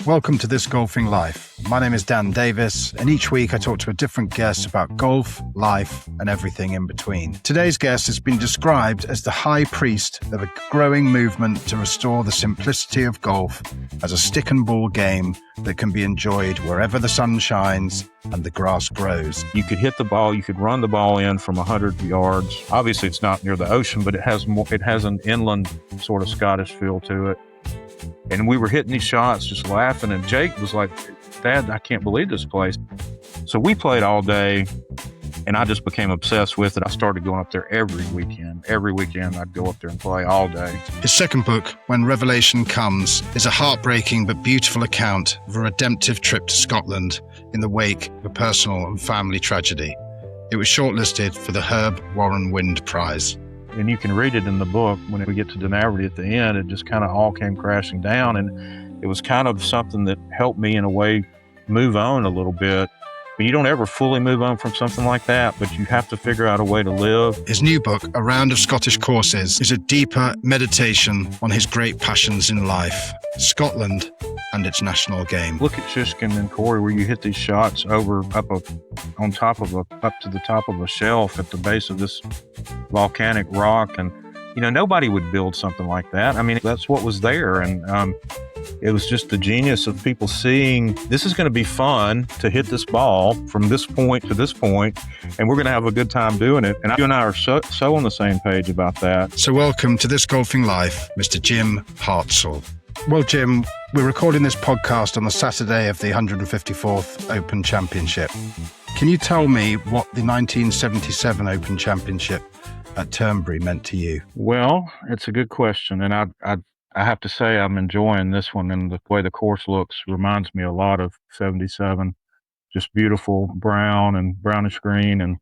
Welcome to This Golfing Life. My name is Dan Davis, and each week I talk to a different guest about golf, life, and everything in between. Today's guest has been described as the high priest of a growing movement to restore the simplicity of golf as a stick and ball game that can be enjoyed wherever the sun shines and the grass grows. You could hit the ball, you could run the ball in from 100 yards. Obviously, it's not near the ocean, but it has an inland sort of Scottish feel to it. And we were hitting these shots, just laughing. And Jake was like, "Dad, I can't believe this place." So we played all day, and I just became obsessed with it. I started going up there every weekend. Every weekend, I'd go up there and play all day. His second book, When Revelation Comes, is a heartbreaking but beautiful account of a redemptive trip to Scotland in the wake of a personal and family tragedy. It was shortlisted for the Herb Warren Wind Prize. And you can read it in the book. When we get to Dunaverty at the end, it just kind of all came crashing down. And it was kind of something that helped me in a way move on a little bit. But you don't ever fully move on from something like that, but you have to figure out a way to live. His new book, A Round of Scottish Courses, is a deeper meditation on his great passions in life, Scotland and its national game. Look at Shishkin and Corey, where you hit these shots up to the top of a shelf at the base of this volcanic rock. And, nobody would build something like that. I mean, that's what was there. And it was just the genius of people seeing this is going to be fun to hit this ball from this point to this point, and we're going to have a good time doing it. And you and I are so on the same page about that. So welcome to This Golfing Life, Mr. Jim Hartsell. Well, Jim, we're recording this podcast on the Saturday of the 154th Open Championship. Can you tell me what the 1977 Open Championship at Turnberry meant to you? Well, it's a good question, and I have to say I'm enjoying this one, and the way the course looks reminds me a lot of 77. Just beautiful brown and brownish green and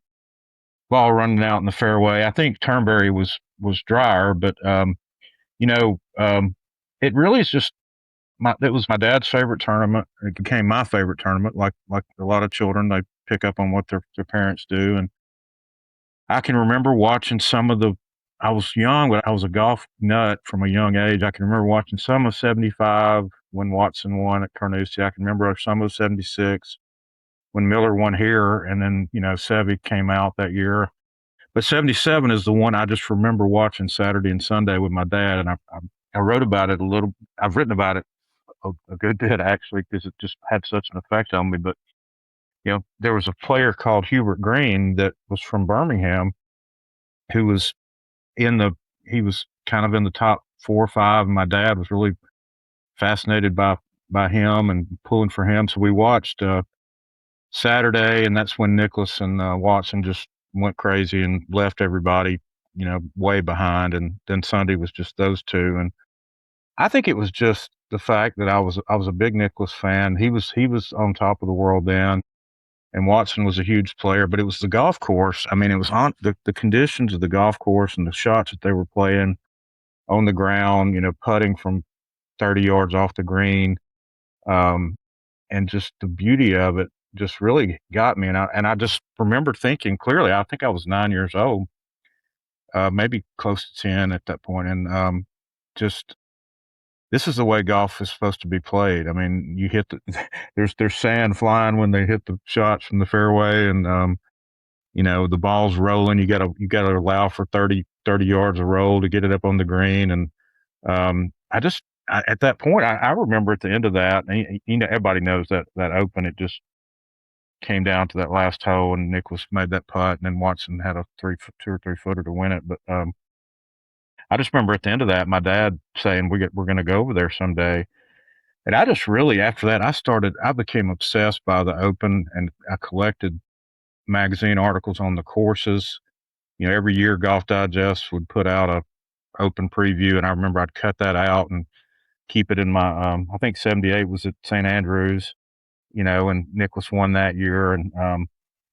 ball running out in the fairway. I think Turnberry was drier, but it really is just it was my dad's favorite tournament. It became my favorite tournament, like a lot of children. They pick up on what their parents do. And I can remember watching I was young, but I was a golf nut from a young age. I can remember watching some of 75 when Watson won at Carnoustie. I can remember some of 76 when Miller won here. And then, Seve came out that year. But 77 is the one I just remember watching Saturday and Sunday with my dad. And I wrote about it a little. I've written about it a good bit, actually, because it just had such an effect on me. But, there was a player called Hubert Green that was from Birmingham who was he was kind of in the top 4 or 5. And my dad was really fascinated by him and pulling for him. So we watched Saturday, and that's when Nicklaus and Watson just went crazy and left everybody, way behind. And then Sunday was just those two. And I think it was just the fact that I was a big Nicklaus fan. He was on top of the world then. And Watson was a huge player, but it was the golf course. I mean, it was on the conditions of the golf course and the shots that they were playing on the ground, putting from 30 yards off the green. And just the beauty of it just really got me. And I just remember thinking clearly, I think I was 9 years old, maybe close to 10 at that point. And this is the way golf is supposed to be played. I mean, you hit there's sand flying when they hit the shots from the fairway, and the ball's rolling. You gotta allow for 30 yards of roll to get it up on the green. And at that point, I remember at the end of that, and everybody knows that Open, it just came down to that last hole, and Nicklaus made that putt, and then Watson had a 2 or 3 footer to win it. But I just remember at the end of that, my dad saying, we're going to go over there someday. And I just really, after that, I became obsessed by the Open, and I collected magazine articles on the courses. Every year Golf Digest would put out a Open preview, and I remember I'd cut that out and keep it in my, I think 78 was at St. Andrews, and Nicklaus won that year. And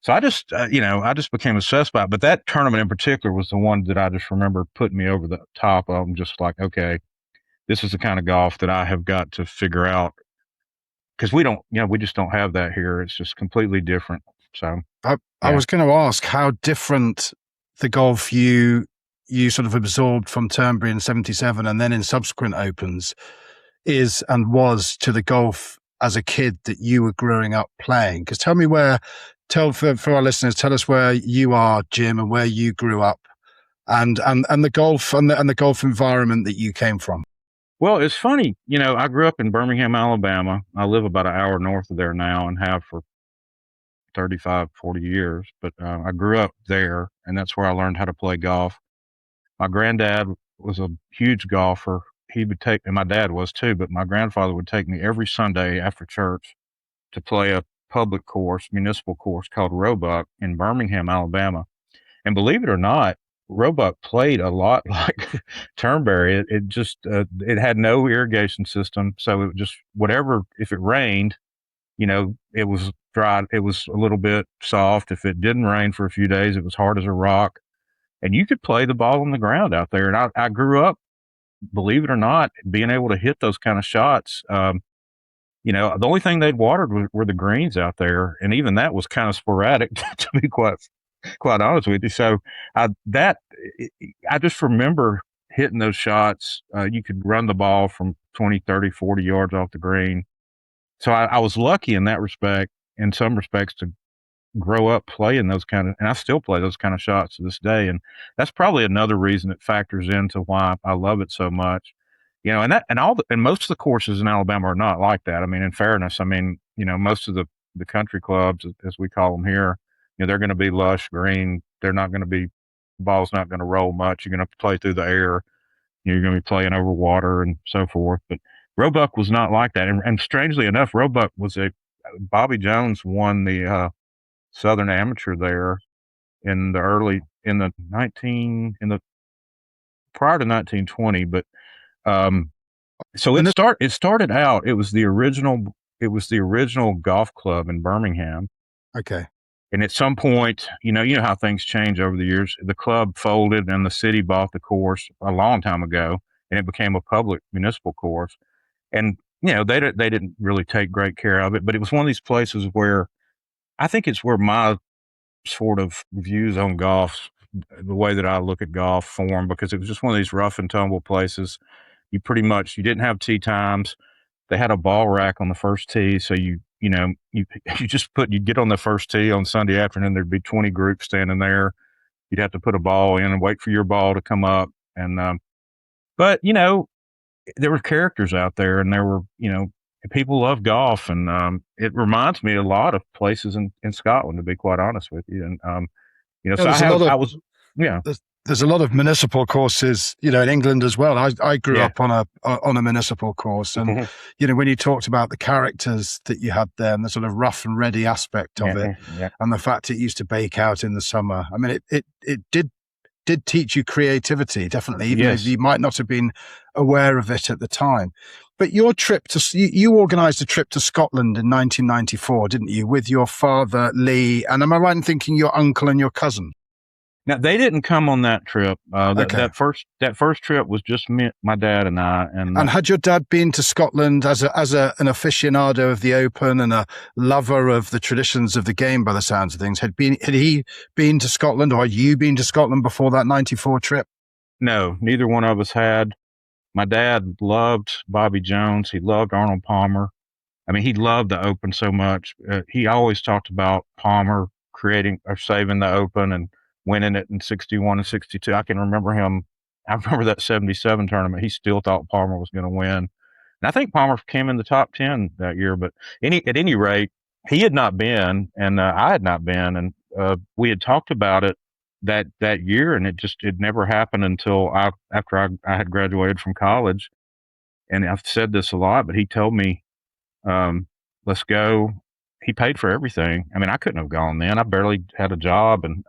so I just became obsessed by it. But that tournament in particular was the one that I just remember putting me over the top of. I'm just like, okay, this is the kind of golf that I have got to figure out, because we just don't have that here. It's just completely different. So I was going to ask how different the golf you sort of absorbed from Turnberry in 77 and then in subsequent Opens is and was to the golf as a kid that you were growing up playing? Because for our listeners, tell us where you are, Jim, and where you grew up, and the golf and the golf environment that you came from. Well, it's funny, I grew up in Birmingham, Alabama. I live about an hour north of there now and have for 35, 40 years. But I grew up there, and that's where I learned how to play golf. My granddad was a huge golfer. He would take, and my dad was too, but my grandfather would take me every Sunday after church to play a public course, municipal course called Roebuck in Birmingham, Alabama. And believe it or not, Roebuck played a lot like Turnberry. It just, it had no irrigation system. So it just, whatever, if it rained, it was dry. It was a little bit soft. If it didn't rain for a few days, it was hard as a rock. And you could play the ball on the ground out there. And I grew up, believe it or not, being able to hit those kind of shots. The only thing they'd watered were the greens out there. And even that was kind of sporadic, to be quite honest with you. So I just remember hitting those shots. You could run the ball from 20, 30, 40 yards off the green. So I was lucky in that respect, in some respects, to grow up playing those and I still play those kind of shots to this day. And that's probably another reason it factors into why I love it so much. And most of the courses in Alabama are not like that. I mean, in fairness, most of the country clubs, as we call them here, they're going to be lush green. They're not going to be, ball's not going to roll much. You're going to have to play through the air. You're going to be playing over water and so forth. But Roebuck was not like that. And strangely enough, Roebuck was Bobby Jones won the Southern Amateur there prior to 1920. But so it started out. It was the original golf club in Birmingham. Okay. And at some point, you know how things change over the years. The club folded, and the city bought the course a long time ago, and it became a public municipal course. And they didn't really take great care of it, but it was one of these places where I think it's where my sort of views on golf, the way that I look at golf, formed, because it was just one of these rough and tumble places. You didn't have tee times. They had a ball rack on the first tee, so you'd get on the first tee on Sunday afternoon. There'd be 20 groups standing there. You'd have to put a ball in and wait for your ball to come up. And but there were characters out there, and there were people love golf, and it reminds me a lot of places in Scotland, to be quite honest with you. And there's a lot of municipal courses, in England as well. I grew up on a municipal course, and when you talked about the characters that you had there and the sort of rough and ready aspect of it, and the fact it used to bake out in the summer. I mean, it did teach you creativity, definitely, even if you might not have been aware of it at the time. But your trip you organised a trip to Scotland in 1994, didn't you, with your father, Lee, and am I right in thinking your uncle and your cousin? Now, they didn't come on that trip. That first trip was just me, my dad, and I. And had your dad been to Scotland as an aficionado of the Open and a lover of the traditions of the game, by the sounds of things? Had he been to Scotland, or had you been to Scotland before that 94 trip? No, neither one of us had. My dad loved Bobby Jones. He loved Arnold Palmer. I mean, he loved the Open so much. He always talked about Palmer creating or saving the Open and winning it in 61 and 62. I remember that 77 tournament. He still thought Palmer was going to win. And I think Palmer came in the top 10 that year. But at any rate, he had not been, and I had not been. And we had talked about it that year, and it never happened until after I had graduated from college. And I've said this a lot, but he told me, let's go. He paid for everything. I mean, I couldn't have gone then. I barely had a job. And,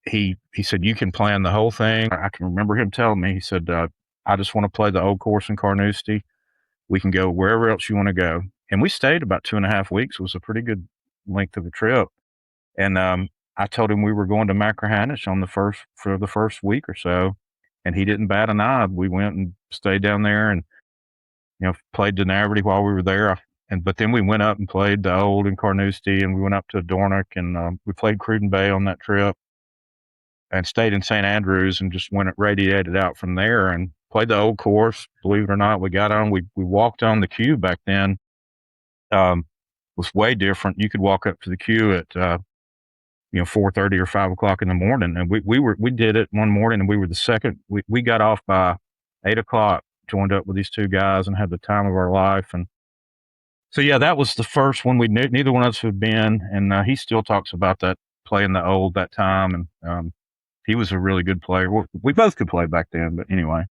he said, you can plan the whole thing. I can remember him telling me, he said, I just want to play the old course in Carnoustie. We can go wherever else you want to go. And we stayed about 2.5 weeks. It was a pretty good length of a trip. And I told him we were going to Machrihanish for the first week or so, and he didn't bat an eye. We went and stayed down there and played Dunaverty while we were there. But then we went up and played the old in Carnoustie, and we went up to Dornoch, and we played Cruden Bay on that trip, and stayed in St. Andrews, and just radiated out from there. And played the old course. Believe it or not, we got on. We walked on the queue back then. Was way different. You could walk up to the queue at 4:30 or 5 o'clock in the morning, and we did it one morning, and we were the second. We got off by 8 o'clock. Joined up with these two guys and had the time of our life. And so yeah, that was the first one we knew. Neither one of us had been, and he still talks about that playing the old that time, and he was a really good player. We both could play back then, but anyway.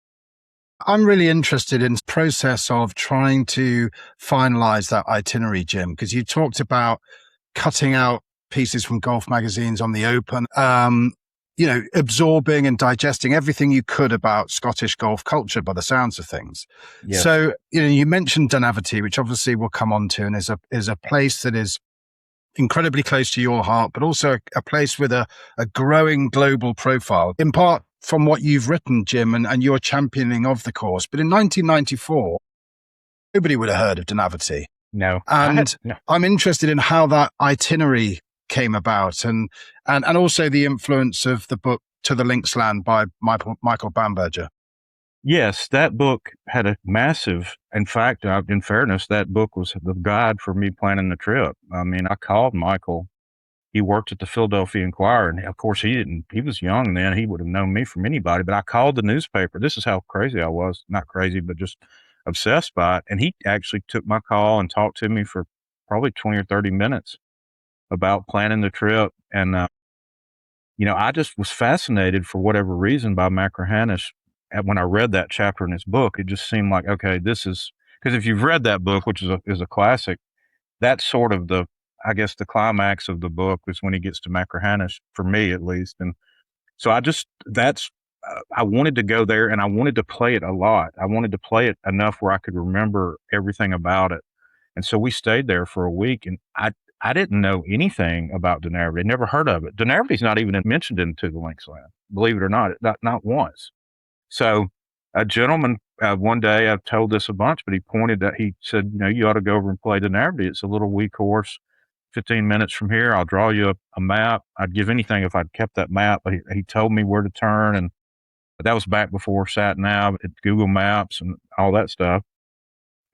I'm really interested in the process of trying to finalize that itinerary, Jim, because you talked about cutting out pieces from golf magazines on the open, absorbing and digesting everything you could about Scottish golf culture by the sounds of things. Yes. So, you mentioned Dunaverty, which obviously we'll come on to, and is a place that is incredibly close to your heart, but also a place with a growing global profile, in part from what you've written, Jim, and your championing of the course. But in 1994, nobody would have heard of Dunaverty. No. And I'm interested in how that itinerary came about and also the influence of the book To the Links Land by Michael Bamberger. Yes, that book had a massive, in fact, in fairness, that book was the guide for me planning the trip. I mean, I called Michael. He worked at the Philadelphia Inquirer, and of course he was young then. He would have known me from anybody, but I called the newspaper. This is how crazy I was. Not crazy, but just obsessed by it. And he actually took my call and talked to me for probably 20 or 30 minutes about planning the trip. And, I just was fascinated for whatever reason by Machrihanish. When I read that chapter in his book, it just seemed like, okay, this is, because if you've read that book, which is a classic, that's sort of the climax of the book is when he gets to Machrihanish, for me at least. And so I wanted to go there, and I wanted to play it a lot. I wanted to play it enough where I could remember everything about it. And so we stayed there for a week, and I didn't know anything about Dunaverty. Never heard of it. Dunaverty's not even mentioned in To the Links Land, believe it or not, not once. So a gentleman, one day, I've told this a bunch, but he said, you ought to go over and play Dunaverty. It's a little wee course, 15 minutes from here. I'll draw you a map. I'd give anything if I'd kept that map. But he told me where to turn, and that was back before Sat Nav, Google Maps and all that stuff.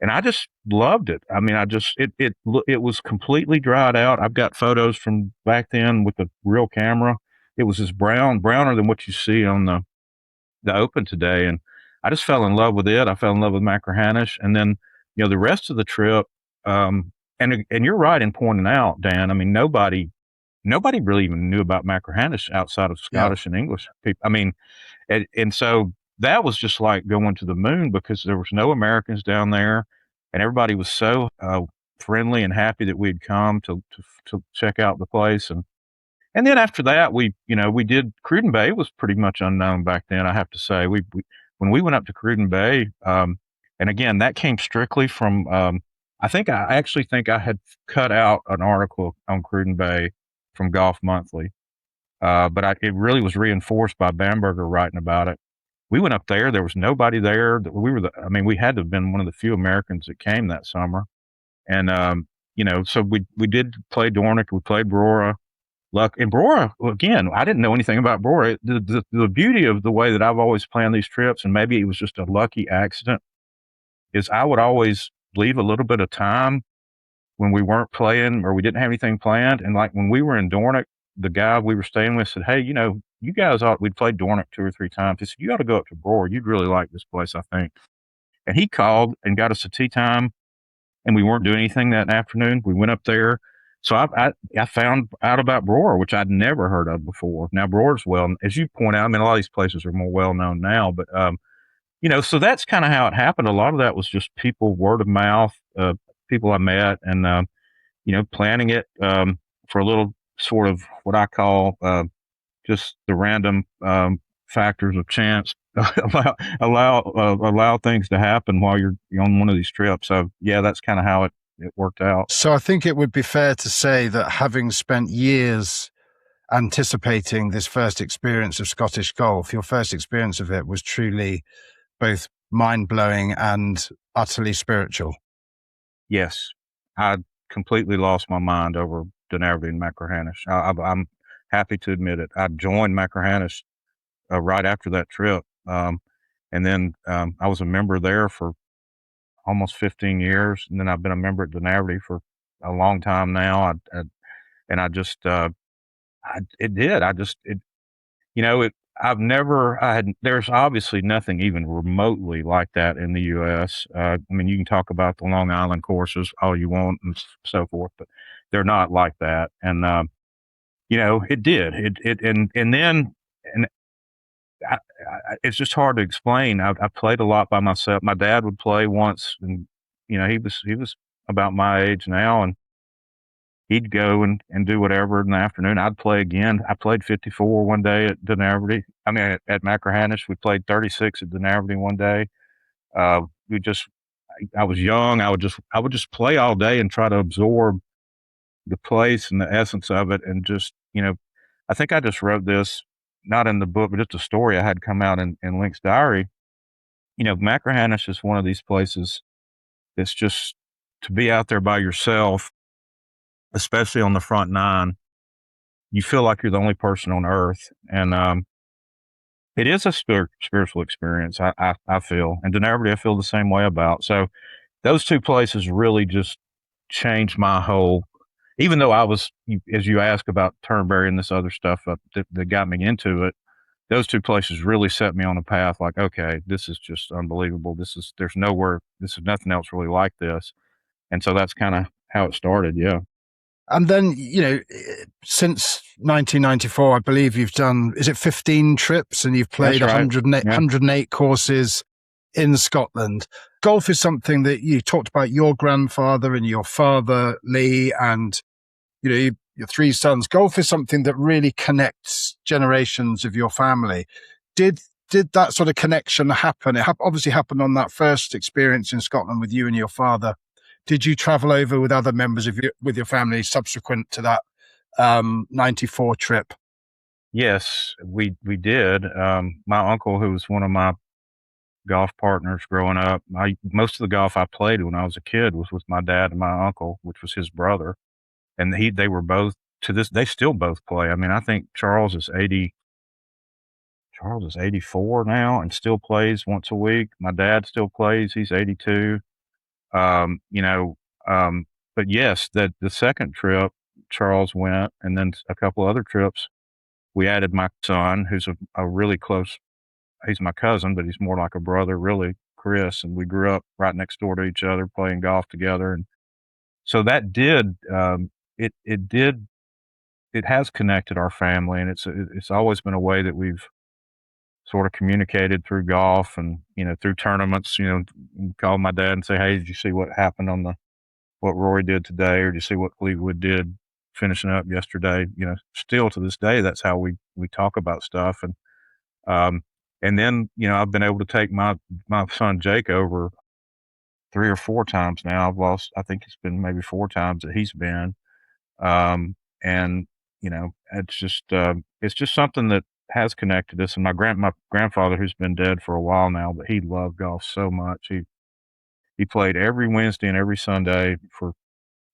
And I just loved it. I mean, it was completely dried out. I've got photos from back then with the real camera. It was as browner than what you see on the Open today. And I just fell in love with it. I fell in love with Machrihanish. And then, the rest of the trip, and you're right in pointing out, Dan, I mean, nobody really even knew about Machrihanish outside of Scottish and English people. I mean, and so that was just like going to the moon, because there was no Americans down there, and everybody was so friendly and happy that we'd come to check out the place. And then after that, we did Cruden Bay was pretty much unknown back then. I have to say, when we went up to Cruden Bay, and again, that came strictly from, I actually think I had cut out an article on Cruden Bay from Golf Monthly. But it really was reinforced by Bamberger writing about it. We went up there. There was nobody there. We had to have been one of the few Americans that came that summer. And, so we did play Dornoch. We played Brora. And Brora, again, I didn't know anything about Brora. The beauty of the way that I've always planned these trips, and maybe it was just a lucky accident, is I would always leave a little bit of time when we weren't playing or we didn't have anything planned. And like when we were in Dornoch, the guy we were staying with said, hey, you guys we'd played Dornoch 2 or 3 times. He said, you ought to go up to Brora. You'd really like this place, I think. And he called and got us a tea time, and we weren't doing anything that afternoon. We went up there. So I found out about Brora, which I'd never heard of before. Now, Brora's as you point out, I mean, a lot of these places are more well-known now, but, so that's kind of how it happened. A lot of that was just people, word of mouth, people I met, and, planning it for a little sort of what I call just the random factors of chance allow things to happen while you're on one of these trips. So, yeah, that's kind of how it worked out. So I think it would be fair to say that having spent years anticipating this first experience of Scottish golf, your first experience of it was truly both mind-blowing and utterly spiritual. Yes. I completely lost my mind over Dunaverty and Machrihanish. I'm happy to admit it. I joined Machrihanish right after that trip. And And then I was a member there for almost 15 years, and then I've been a member at Dunaverty for a long time now. And I just, it did. You know, there's obviously nothing even remotely like that in the U.S. I mean, you can talk about the Long Island courses all you want and so forth, but they're not like that. And, you know, it did. And then, and it's just hard to explain. I played a lot by myself. My dad would play once, and, you know, he was about my age now, and he'd go and do whatever in the afternoon. I'd play again. I played 54 one day at Dunaverty. I mean, at Machrihanish, we played 36 at Dunaverty one day. We just, I was young. I would just play all day and try to absorb the place and the essence of it. And just, you know, I think I just wrote this, not in the book, but just a story I had come out in Link's diary. You know, Machrihanish is one of these places that's just to be out there by yourself, especially on the front nine. You feel like you're the only person on earth. And it is a spiritual experience, I feel. And Dunaverty, I feel the same way about. So those two places really just changed my whole, even though I was, as you ask about Turnberry and this other stuff that got me into it, those two places really set me on a path like, okay, this is just unbelievable. There's nothing else really like this. And so that's kind of how it started. Yeah. And then, you know, since 1994, I believe you've done, is it 15 trips, and you've played That's right. 108 courses in Scotland. Golf is something that you talked about your grandfather and your father, Lee, and, you know, your three sons. Golf is something that really connects generations of your family. Did that sort of connection happen? It obviously happened on that first experience in Scotland with you and your father. Did you travel over with other members of your family subsequent to that 94 trip? Yes, we did. My uncle, who was one of my golf partners growing up, most of the golf I played when I was a kid was with my dad and my uncle, which was his brother. And they were both, they still both play. I mean, I think Charles is 84 now and still plays once a week. My dad still plays. He's 82. You know, but yes, the second trip, Charles went, and then a couple other trips, we added my son, who's a really close, he's my cousin, but he's more like a brother, really, Chris, and we grew up right next door to each other, playing golf together. And so that it has connected our family, and it's always been a way that we've sort of communicated through golf and, you know, through tournaments. You know, call my dad and say, hey, did you see what happened what Rory did today? Or did you see what Fleetwood did finishing up yesterday? You know, still to this day, that's how we talk about stuff. And then, you know, I've been able to take my son Jake over 3 or 4 times now. I think it's been maybe 4 times that he's been. And, you know, it's just something that has connected us. And my grandfather, who's been dead for a while now, but he loved golf so much. He played every Wednesday and every Sunday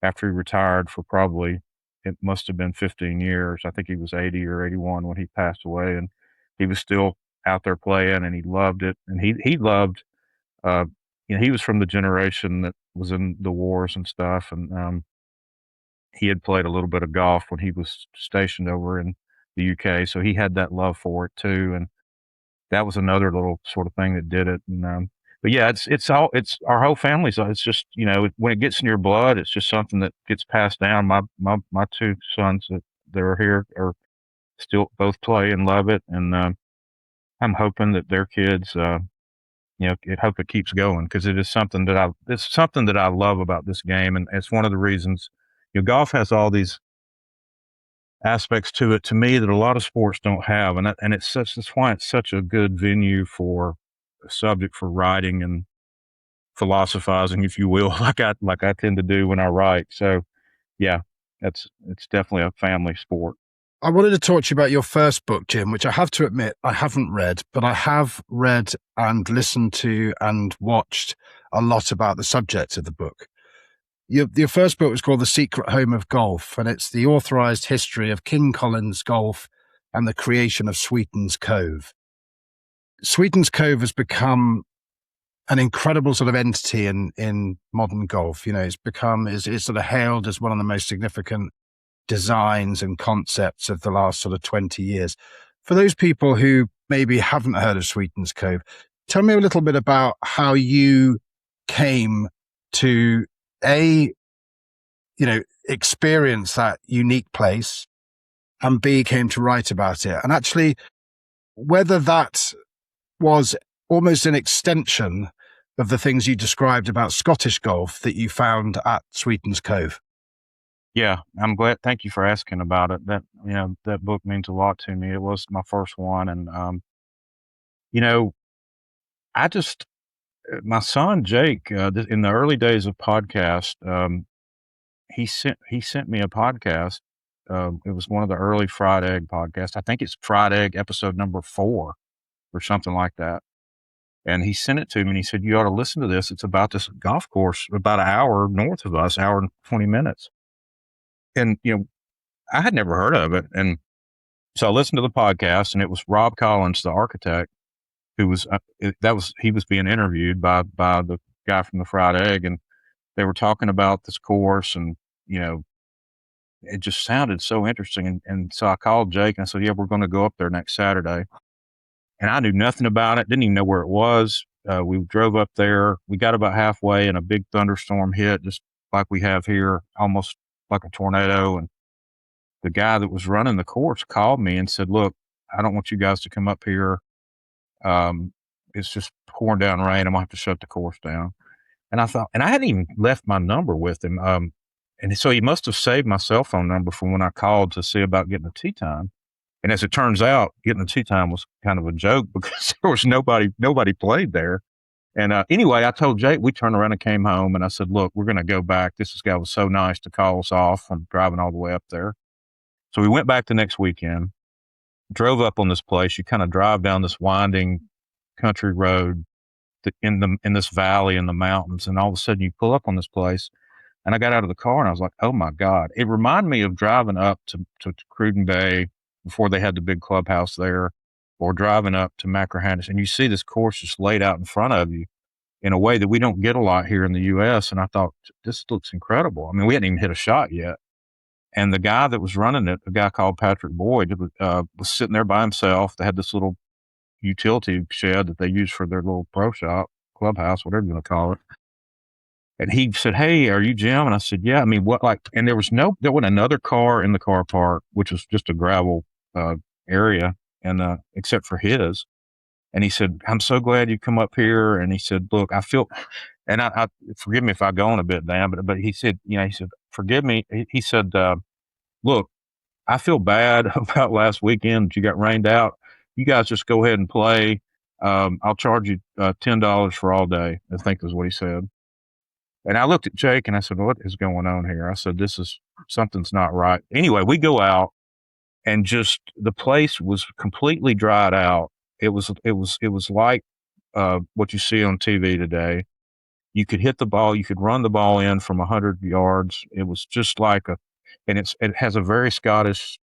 after he retired for probably, it must have been 15 years. I think he was 80 or 81 when he passed away, and he was still out there playing, and he loved it. And he loved, you know, he was from the generation that was in the wars and stuff. And, he had played a little bit of golf when he was stationed over in the UK. So he had that love for it too. And that was another little sort of thing that did it. And, but yeah, it's our whole family. So it's just, you know, when it gets in your blood, it's just something that gets passed down. My 2 sons that are here are still both play and love it. And, I'm hoping that their kids, you know, I hope it keeps going, because it's something that I love about this game. And it's one of the reasons, you know, golf has all these aspects to it, to me, that a lot of sports don't have. And that's why it's such a good venue for a subject for writing and philosophizing, if you will, like I tend to do when I write. So yeah, it's definitely a family sport. I wanted to talk to you about your first book, Jim, which I have to admit I haven't read, but I have read and listened to and watched a lot about the subject of the book. Your first book was called The Secret Home of Golf, and it's the authorized history of King Collins Golf and the creation of Sweetens Cove. Sweetens Cove has become an incredible sort of entity in modern golf. It's sort of hailed as one of the most significant designs and concepts of the last sort of 20 years. For those people who maybe haven't heard of Sweetens Cove, tell me a little bit about how you came to experience that unique place, and B, came to write about it. And actually, whether that was almost an extension of the things you described about Scottish golf that you found at Sweetens Cove. Yeah, I'm glad. Thank you for asking about it. That book means a lot to me. It was my first one. And, my son, Jake, in the early days of podcast, he sent me a podcast. It was one of the early Fried Egg podcasts. I think it's Fried Egg episode number 4 or something like that. And he sent it to me and he said, you ought to listen to this. It's about this golf course about an hour north of us, hour and 20 minutes. And, I had never heard of it. And so I listened to the podcast, and it was Rob Collins, the architect, who was, he was being interviewed by the guy from the Fried Egg. And they were talking about this course, and, it just sounded so interesting. And so I called Jake and I said, yeah, we're going to go up there next Saturday. And I knew nothing about it, didn't even know where it was. We drove up there. We got about halfway and a big thunderstorm hit, just like we have here, almost like a tornado. And the guy that was running the course called me and said, look, I don't want you guys to come up here. It's just pouring down rain. I'm going to have to shut the course down. And I thought, and I hadn't even left my number with him. And so he must have saved my cell phone number from when I called to see about getting a tee time. And as it turns out, getting a tee time was kind of a joke because there was nobody played there. And anyway, I told Jake, we turned around and came home, and I said, look, we're going to go back. This guy was so nice to call us off from driving all the way up there. So we went back the next weekend, drove up on this place. You kind of drive down this winding country road in this valley in the mountains. And all of a sudden you pull up on this place. And I got out of the car and I was like, oh my God. It reminded me of driving up to Cruden Bay before they had the big clubhouse there, or driving up to Machrihanish, and you see this course just laid out in front of you in a way that we don't get a lot here in the U.S. And I thought, this looks incredible. I mean, we hadn't even hit a shot yet. And the guy that was running it, a guy called Patrick Boyd, was sitting there by himself. They had this little utility shed that they use for their little pro shop, clubhouse, whatever you want to call it. And he said, hey, are you Jim? And I said, yeah. I mean, and there wasn't another car in the car park, which was just a gravel area, and except for his. And he said, I'm so glad you come up here. And he said, look, I feel, and I forgive me if I go on a bit, Dan, but he said, forgive me. He said, look, I feel bad about last weekend that you got rained out. You guys just go ahead and play. I'll charge you $10 for all day, I think is what he said. And I looked at Jake and I said, what is going on here? I said, something's not right. Anyway, we go out, and just the place was completely dried out. It was like what you see on TV today. You could hit the ball, you could run the ball in from 100 yards. It was just like it has a very Scottish.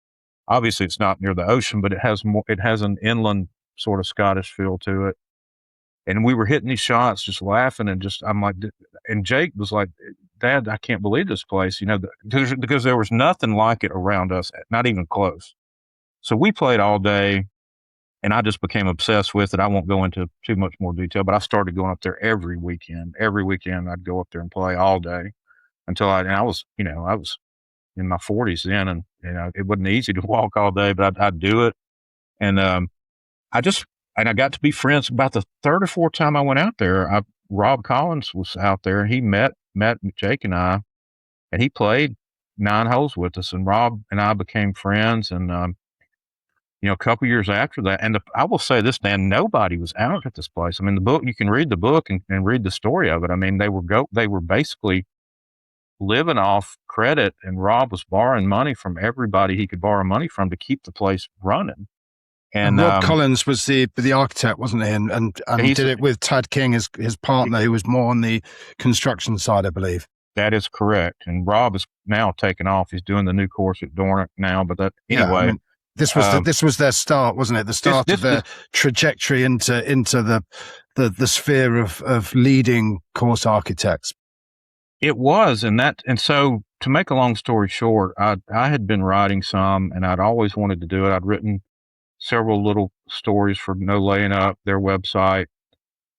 Obviously, it's not near the ocean, but it has an inland sort of Scottish feel to it. And we were hitting these shots, just laughing, and I'm like, and Jake was like, Dad, I can't believe this place, because there was nothing like it around us, not even close. So we played all day, and I just became obsessed with it. I won't go into too much more detail, but I started going up there every weekend. Every weekend I'd go up there and play all day until I was in my 40s then, and it wasn't easy to walk all day, but I'd do it. And I got to be friends. About the third or fourth time I went out there, Rob Collins was out there, and he met Jake and I, and he played 9 holes with us, and Rob and I became friends. And, a couple years after that, and I will say this, Dan, nobody was out at this place. I mean, the book, you can read the book and read the story of it. I mean, they were basically living off credit, and Rob was borrowing money from everybody he could borrow money from to keep the place running. And Rob Collins was the architect, wasn't he? And did it with Tad King, his partner, who was more on the construction side, I believe. That is correct. And Rob is now taken off. He's doing the new course at Dornick now. But anyway, This was their start, wasn't it? The start of their trajectory into the sphere of leading course architects. It was, and so to make a long story short, I had been writing some, and I'd always wanted to do it. I'd written several little stories for No Laying Up, their website,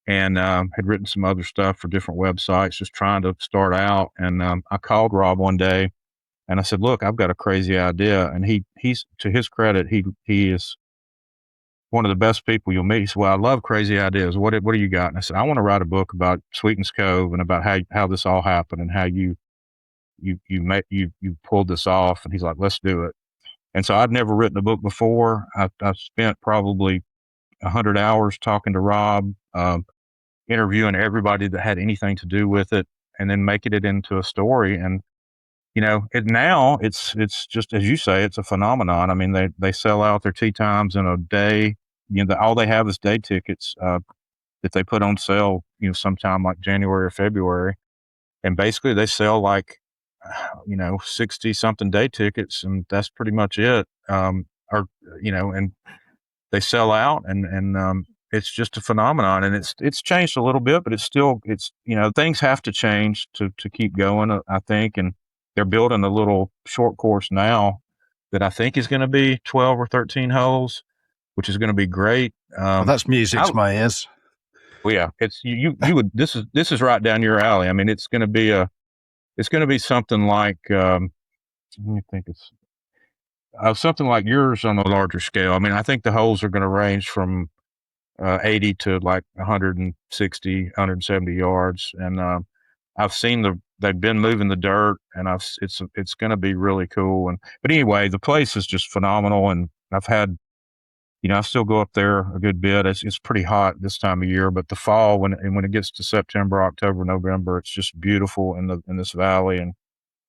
and had written some other stuff for different websites, just trying to start out. And I called Rob one day, and I said, "Look, I've got a crazy idea." And he's to his credit, he is one of the best people you'll meet. He said, "Well, I love crazy ideas. What do you got?" And I said, "I want to write a book about Sweetens Cove and about how this all happened and how you pulled this off." And he's like, "Let's do it." And so I'd never written a book before. I've spent probably 100 hours talking to Rob, interviewing everybody that had anything to do with it, and then making it into a story. And now it's just, as you say, it's a phenomenon. I mean, they sell out their tea times in a day. All they have is day tickets that they put on sale, sometime like January or February, and basically they sell like 60 something day tickets, and that's pretty much it. And they sell out, and it's just a phenomenon, and it's changed a little bit, but it's things have to change to keep going, I think. And they're building a little short course now that I think is going to be 12 or 13 holes, which is going to be great. Well, that's music to my ears. Well, yeah, it's you would, this is right down your alley. I mean, it's going to be something like, let me think, it's something like yours on a larger scale. I mean, I think the holes are going to range from 80 to like 160, 170 yards. And I've seen they've been moving the dirt, and it's going to be really cool. But anyway, the place is just phenomenal. And I've had, I still go up there a good bit. It's pretty hot this time of year, but the fall, when it gets to September, October, November, it's just beautiful in this valley, and,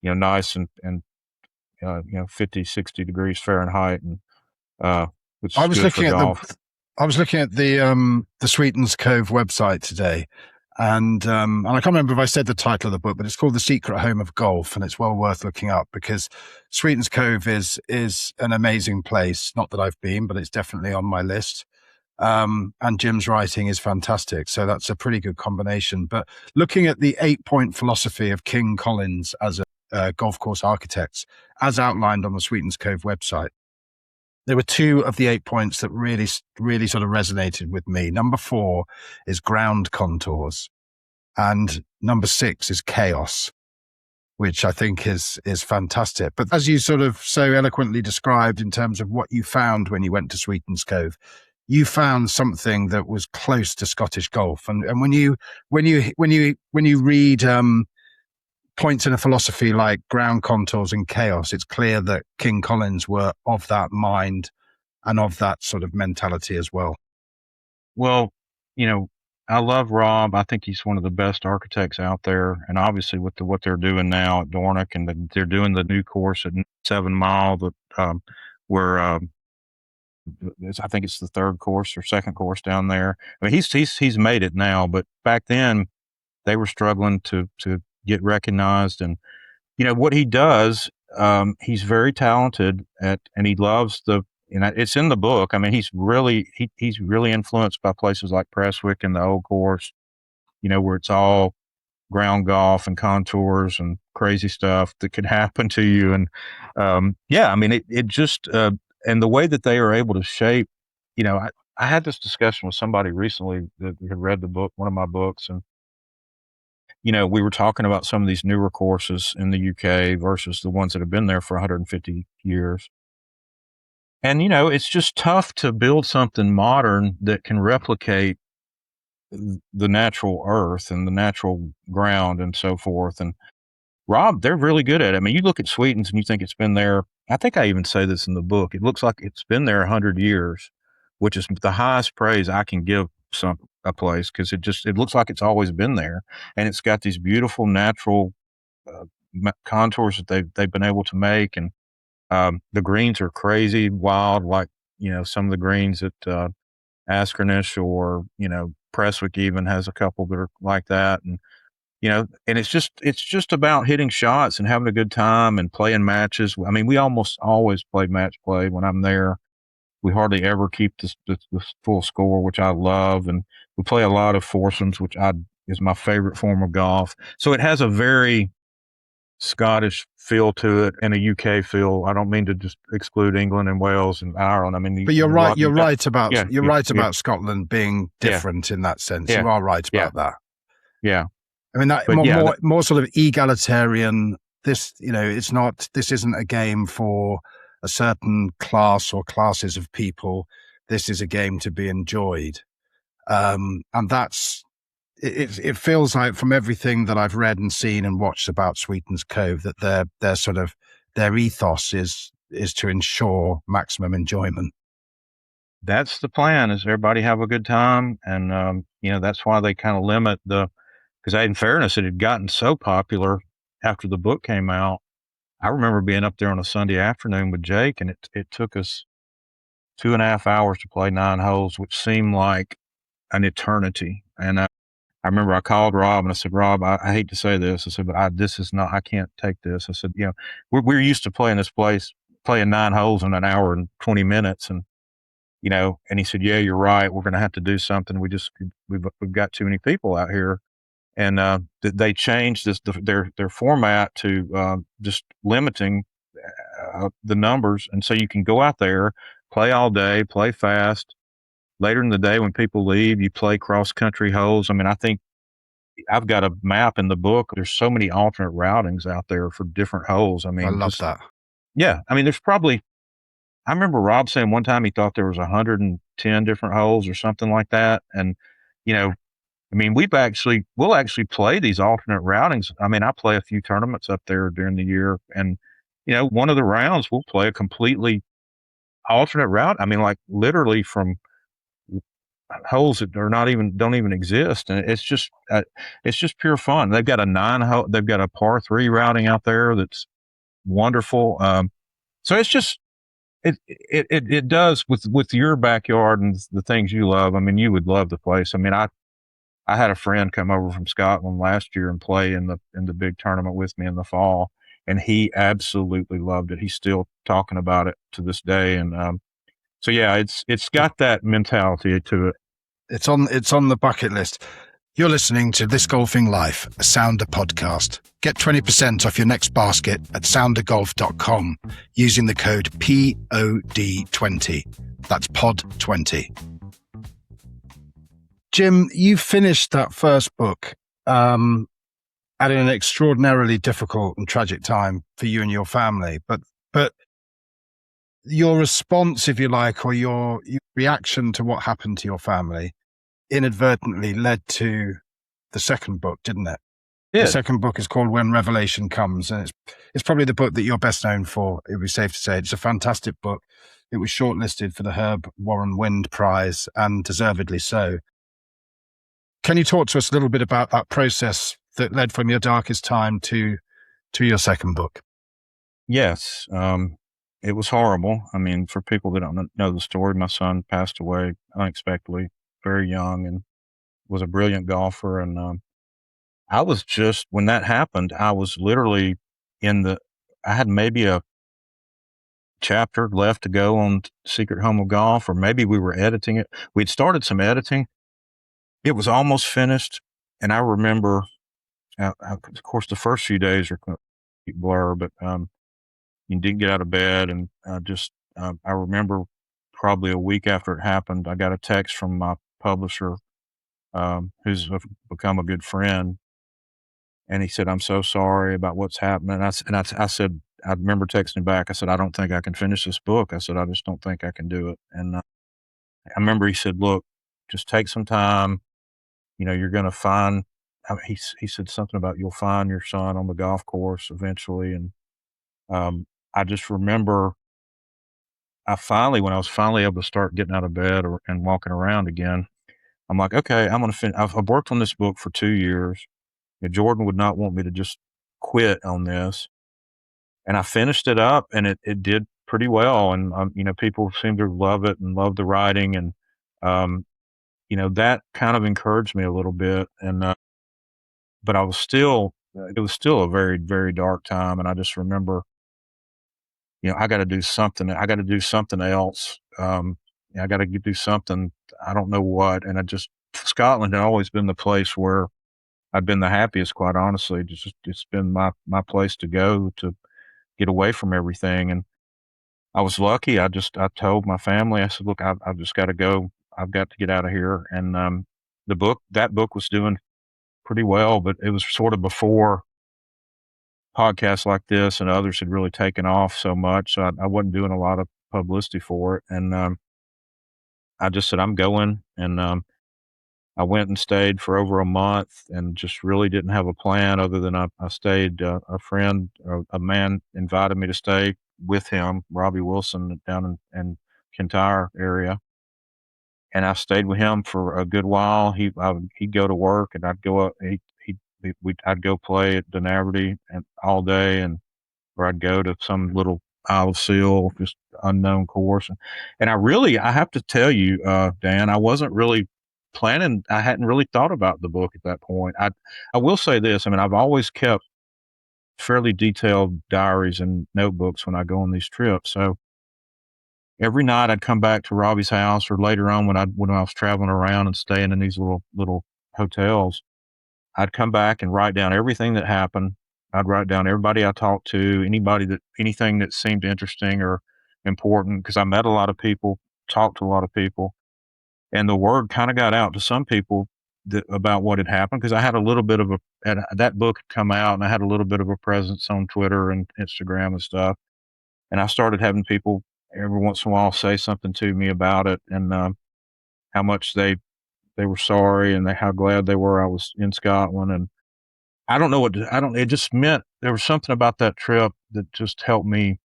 nice and 50, 60 degrees Fahrenheit. And, which is good for golf. I was looking at the Sweetens Cove website today, and I can't remember if I said the title of the book, but it's called The Secret Home of Golf, and it's well worth looking up because Sweetens Cove is an amazing place. Not that I've been, but it's definitely on my list. And Jim's writing is fantastic, so that's a pretty good combination. But looking at the 8-point philosophy of King Collins as a golf course architect, as outlined on the Sweetens Cove website, there were 2 of the 8 points that really, really sort of resonated with me. Number 4 is ground contours, and number 6 is chaos, which I think is fantastic. But as you sort of so eloquently described in terms of what you found when you went to Sweetens Cove, you found something that was close to Scottish golf. And when you read points in a philosophy like ground contours and chaos, it's clear that King Collins were of that mind and of that sort of mentality as well. Well, I love Rob. I think he's one of the best architects out there. And obviously with what they're doing now at Dornoch, and they're doing the new course at 7 Mile, where I think it's the 3rd course or 2nd course down there. I mean, he's made it now, but back then they were struggling to get recognized. And what he does, he's very talented at, and he loves it's in the book. I mean, he's really influenced by places like Prestwick and the Old Course, where it's all ground golf and contours and crazy stuff that could happen to you. And I mean, it just and the way that they are able to shape, I had this discussion with somebody recently that had read the book, one of my books, and we were talking about some of these newer courses in the UK versus the ones that have been there for 150 years. And, it's just tough to build something modern that can replicate the natural earth and the natural ground and so forth. And Rob, they're really good at it. I mean, you look at Sweetens and you think it's been there. I think I even say this in the book. It looks like it's been there 100 years, which is the highest praise I can give a place, because it looks like it's always been there. And it's got these beautiful natural contours that they've been able to make. And the greens are crazy, wild, like, some of the greens at Machrihanish or, Prestwick even has a couple that are like that. And and it's just about hitting shots and having a good time and playing matches. I mean, we almost always play match play when I'm there. We hardly ever keep the full score, which I love, and we play a lot of foursomes, which is my favorite form of golf. So it has a very Scottish feel to it and a UK feel. I don't mean to just exclude England and Wales and Ireland. I mean, but you're right. You're right about Scotland being different in that sense. You are right about that. Yeah. I mean, that more sort of egalitarian. This, it's not. This isn't a game for a certain class or classes of people. This is a game to be enjoyed, and that's. It feels like from everything that I've read and seen and watched about Sweetens Cove that their ethos is to ensure maximum enjoyment. That's the plan, is everybody have a good time. And, that's why they kind of limit because in fairness, it had gotten so popular after the book came out. I remember being up there on a Sunday afternoon with Jake, and it took us 2.5 hours to play 9 holes, which seemed like an eternity. And I remember I called Rob and I said, Rob, I hate to say this. I said, but I can't take this. I said, we're used to playing this place, playing 9 holes in an hour and 20 minutes. And, and he said, yeah, you're right. We're going to have to do something. We've got too many people out here. And they changed their format to just limiting the numbers. And so you can go out there, play all day, play fast. Later in the day, when people leave, you play cross-country holes. I mean, I think I've got a map in the book. There's so many alternate routings out there for different holes. I mean, I love that. Yeah. I mean, I remember Rob saying one time he thought there was 110 different holes or something like that. And, I mean, we'll actually play these alternate routings. I mean, I play a few tournaments up there during the year, and, one of the rounds we'll play a completely alternate route. I mean, like literally from holes that don't even exist. And it's just pure fun. They've got they've got a par 3 routing out there that's wonderful. So it's just, it does with your backyard and the things you love. I mean, you would love the place. I mean, I had a friend come over from Scotland last year and play in the big tournament with me in the fall, and he absolutely loved it. He's still talking about it to this day. And, so yeah, it's got that mentality to it. It's on the bucket list. You're listening to This Golfing Life, a Sounder podcast. Get 20% off your next basket at soundergolf.com using the code POD20. That's POD20. Jim, you finished that first book at an extraordinarily difficult and tragic time for you and your family, but your response, if you like, or your reaction to what happened to your family inadvertently led to the second book, didn't it? Yeah. The second book is called When Revelation Comes, and it's probably the book that you're best known for. It would be safe to say it's a fantastic book. It was shortlisted for the Herb Warren Wind Prize, and deservedly so. Can you talk to us a little bit about that process that led from your darkest time to your second book? Yes. It was horrible. I mean, for people that don't know the story, my son passed away unexpectedly, very young, and was a brilliant golfer. And I was just, when that happened, I was literally I had maybe a chapter left to go on Secret Home of Golf, or maybe we were editing it. We'd started some editing. It was almost finished. And I remember, of course, the first few days are a blur, but you didn't get out of bed. And I remember probably a week after it happened, I got a text from my publisher, who's become a good friend. And he said, I'm so sorry about what's happening. I said, I remember texting back. I said, I don't think I can finish this book. I said, I just don't think I can do it. And I remember he said, look, just take some time. You're going to find, he said something about you'll find your son on the golf course eventually. And I just remember when I was finally able to start getting out of bed and walking around again, I'm like, okay, I'm going to finish. I've worked on this book for 2 years. Jordan would not want me to just quit on this. And I finished it up, and it did pretty well. And, people seemed to love it and love the writing. And, that kind of encouraged me a little bit. And but I was still, it was still a very, very dark time. And I just remember, I got to do something. I got to do something else. I got to do something. I don't know what. And Scotland had always been the place where I've been the happiest, quite honestly. It's been my place to go to get away from everything. And I was lucky. I told my family, I said, look, I've just got to go. I've got to get out of here. And that book was doing pretty well, but it was sort of before podcasts like this and others had really taken off so much. So I wasn't doing a lot of publicity for it. And I just said, I'm going. And I went and stayed for over a month and just really didn't have a plan other than I stayed. A friend, a man invited me to stay with him, Robbie Wilson, down in Kintyre area. And I stayed with him for a good while. He'd go to work and I'd go up, I'd go play at Dunaverty and all day, or I'd go to some little Isle of Seal, just unknown course. And I have to tell you, Dan, I wasn't really planning. I hadn't really thought about the book at that point. I will say this. I mean, I've always kept fairly detailed diaries and notebooks when I go on these trips. So every night I'd come back to Robbie's house, or later on when I was traveling around and staying in these little hotels, I'd come back and write down everything that happened. I'd write down everybody I talked to, anything that seemed interesting or important, because I met a lot of people, talked to a lot of people, and the word kind of got out to some people about what had happened, because I had a little bit of that book had come out, and I had a little bit of a presence on Twitter and Instagram and stuff. And I started having people every once in a while say something to me about it, and how much they were sorry and how glad they were I was in Scotland. And it just meant there was something about that trip that just helped me.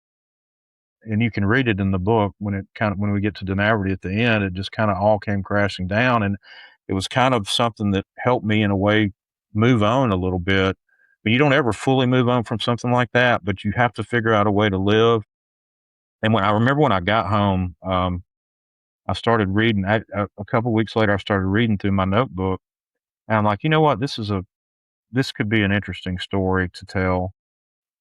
And you can read it in the book when we get to Dunaverty at the end, it just kind of all came crashing down. And it was kind of something that helped me in a way move on a little bit. But you don't ever fully move on from something like that, but you have to figure out a way to live. And I remember when I got home, I started reading. A couple of weeks later, I started reading through my notebook, and I'm like, you know what? This could be an interesting story to tell.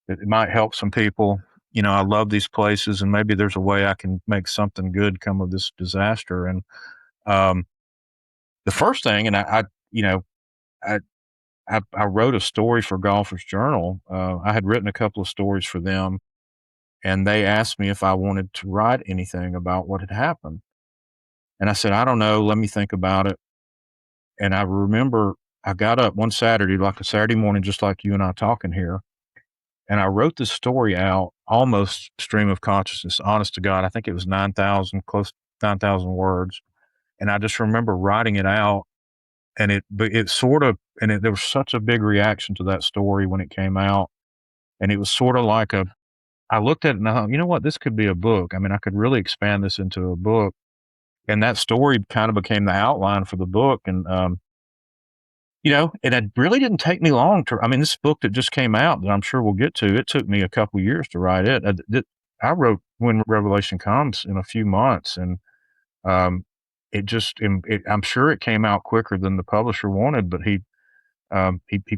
It might help some people. I love these places, and maybe there's a way I can make something good come of this disaster. And the first thing, and I wrote a story for Golfer's Journal. I had written a couple of stories for them, and they asked me if I wanted to write anything about what had happened. And I said, I don't know. Let me think about it. And I remember I got up one Saturday, like a Saturday morning, just like you and I talking here. And I wrote this story out, almost stream of consciousness, honest to God. I think it was close to 9,000 words. And I just remember writing it out, and there was such a big reaction to that story when it came out. And it was sort of like I looked at it and I thought, you know what, this could be a book. I mean, I could really expand this into a book. And that story kind of became the outline for the book. And, and it really didn't take me long this book that just came out that I'm sure we'll get to, it took me a couple of years to write it. I wrote When Revelation Comes in a few months, and I'm sure it came out quicker than the publisher wanted, but he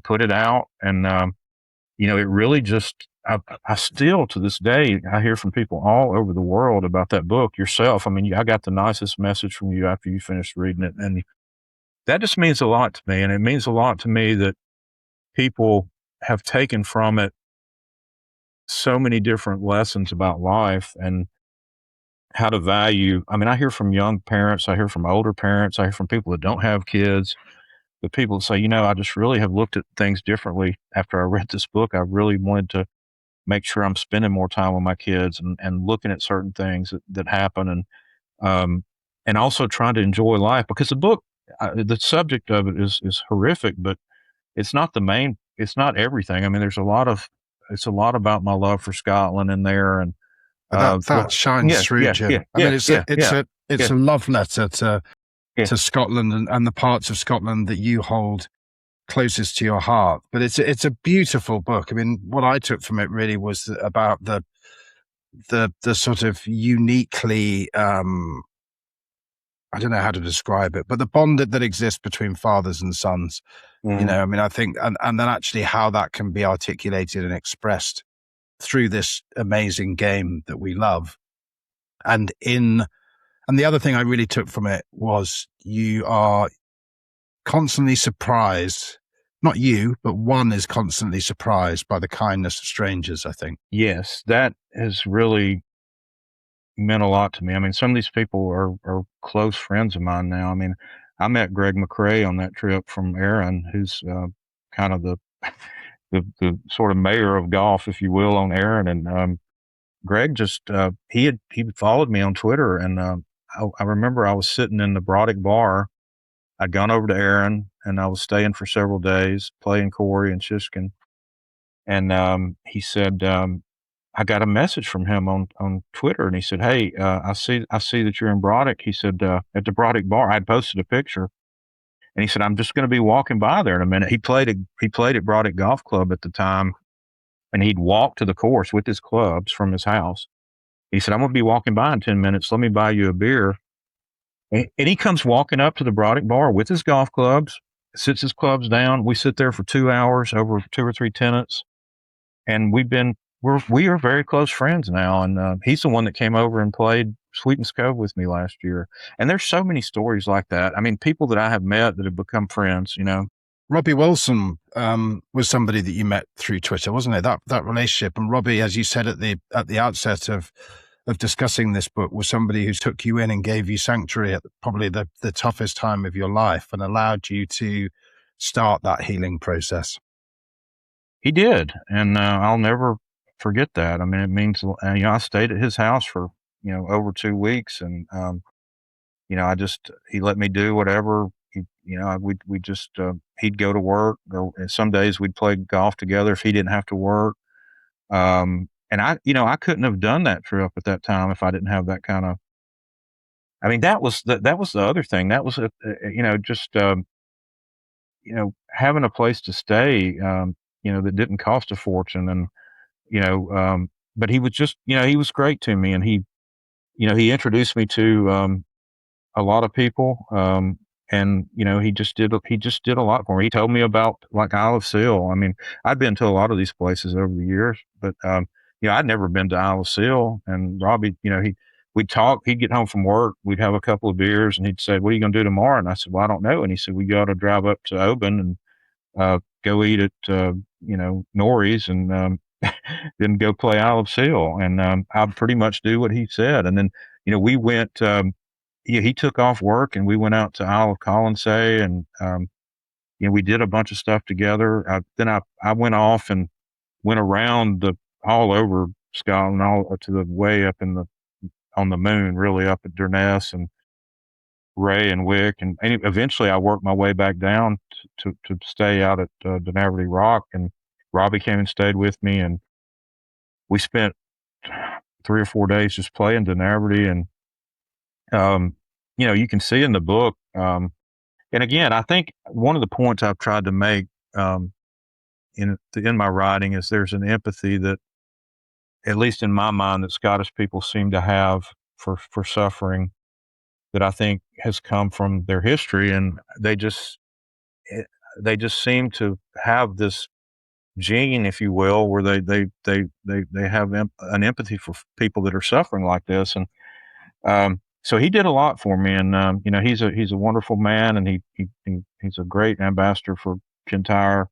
put it out, and it really just, I still to this day, I hear from people all over the world about that book. Yourself, I got the nicest message from you after you finished reading it, and that just means a lot to me. And it means a lot to me that people have taken from it so many different lessons about life and how to value. I hear from young parents, I hear from older parents, I hear from people that don't have kids, but people say, I just really have looked at things differently after I read this book. I really wanted to make sure I'm spending more time with my kids and looking at certain things that happen, and also trying to enjoy life, because the book, the subject of it is horrific, but it's not it's not everything. It's a lot about my love for Scotland in there. And that shines through, Jim. It's a love letter to Scotland and the parts of Scotland that you hold closest to your heart. But it's a beautiful book. What I took from it really was about the sort of uniquely, I don't know how to describe it, but the bond that exists between fathers and sons You know, I mean, I think, and then actually how that can be articulated and expressed through this amazing game that we love. And the other thing I really took from it was you are constantly surprised. Not you, but one is constantly surprised by the kindness of strangers, I think. Yes, that has really meant a lot to me. I mean, some of these people are close friends of mine now. I mean, I met Greg McRae on that trip from Aaron, who's kind of the sort of mayor of golf, if you will, on Aaron. And Greg just he followed me on Twitter, and I remember I was sitting in the Broderick bar. I'd gone over to Aaron, and I was staying for several days, playing Corey and Shishkin. And he said, I got a message from him on Twitter, and he said, "Hey, I see that you're in Broderick." He said, at the Broderick bar, I'd posted a picture, and he said, "I'm just going to be walking by there in a minute." He played at Broderick Golf Club at the time, and he'd walk to the course with his clubs from his house. He said, "I'm going to be walking by in 10 minutes. Let me buy you a beer." And he comes walking up to the Broderick bar with his golf clubs, sits his clubs down. We sit there for 2 hours over 2 or 3 tenants, and we are very close friends now. And he's the one that came over and played Sweetens Cove with me last year. And there's so many stories like that. I mean, people that I have met that have become friends, you know. Robbie Wilson was somebody that you met through Twitter, wasn't it? That relationship. And Robbie, as you said at the outset of discussing this book, was somebody who took you in and gave you sanctuary at probably the toughest time of your life and allowed you to start that healing process. He did, and I'll never forget that. I mean, it means, I stayed at his house for, over 2 weeks, and, he let me do whatever. We just, he'd go to work, and some days we'd play golf together if he didn't have to work. And I couldn't have done that trip at that time if I didn't have that kind of, I mean, that was the other thing. That was, having a place to stay, that didn't cost a fortune. And, but he was just, he was great to me. And he introduced me to, a lot of people. And, he just did a lot for me. He told me about like Isle of Seal. I mean, I'd been to a lot of these places over the years, but, I'd never been to Isle of Seal. And Robbie, we'd talk, he'd get home from work, we'd have a couple of beers, and he'd say, "What are you going to do tomorrow?" And I said, "Well, I don't know." And he said, "We got to drive up to Oban and, go eat at, Norrie's and, then go play Isle of Seal." And, I'd pretty much do what he said. And then, we went, he took off work and we went out to Isle of Colonsay and, we did a bunch of stuff together. Then I went off and went around all over Scotland, all to the way up on the moon, really up at Durness and Ray and Wick. And eventually I worked my way back down to stay out at Dunaverty Rock. And Robbie came and stayed with me, and we spent 3 or 4 days just playing Dunaverty. And, you can see in the book, and again, I think one of the points I've tried to make in my writing is there's an empathy that, at least in my mind, that Scottish people seem to have for suffering, that I think has come from their history, and they just seem to have this gene, if you will, where they have an empathy for people that are suffering like this. And so he did a lot for me, and he's a wonderful man, and he's a great ambassador for Kintyre,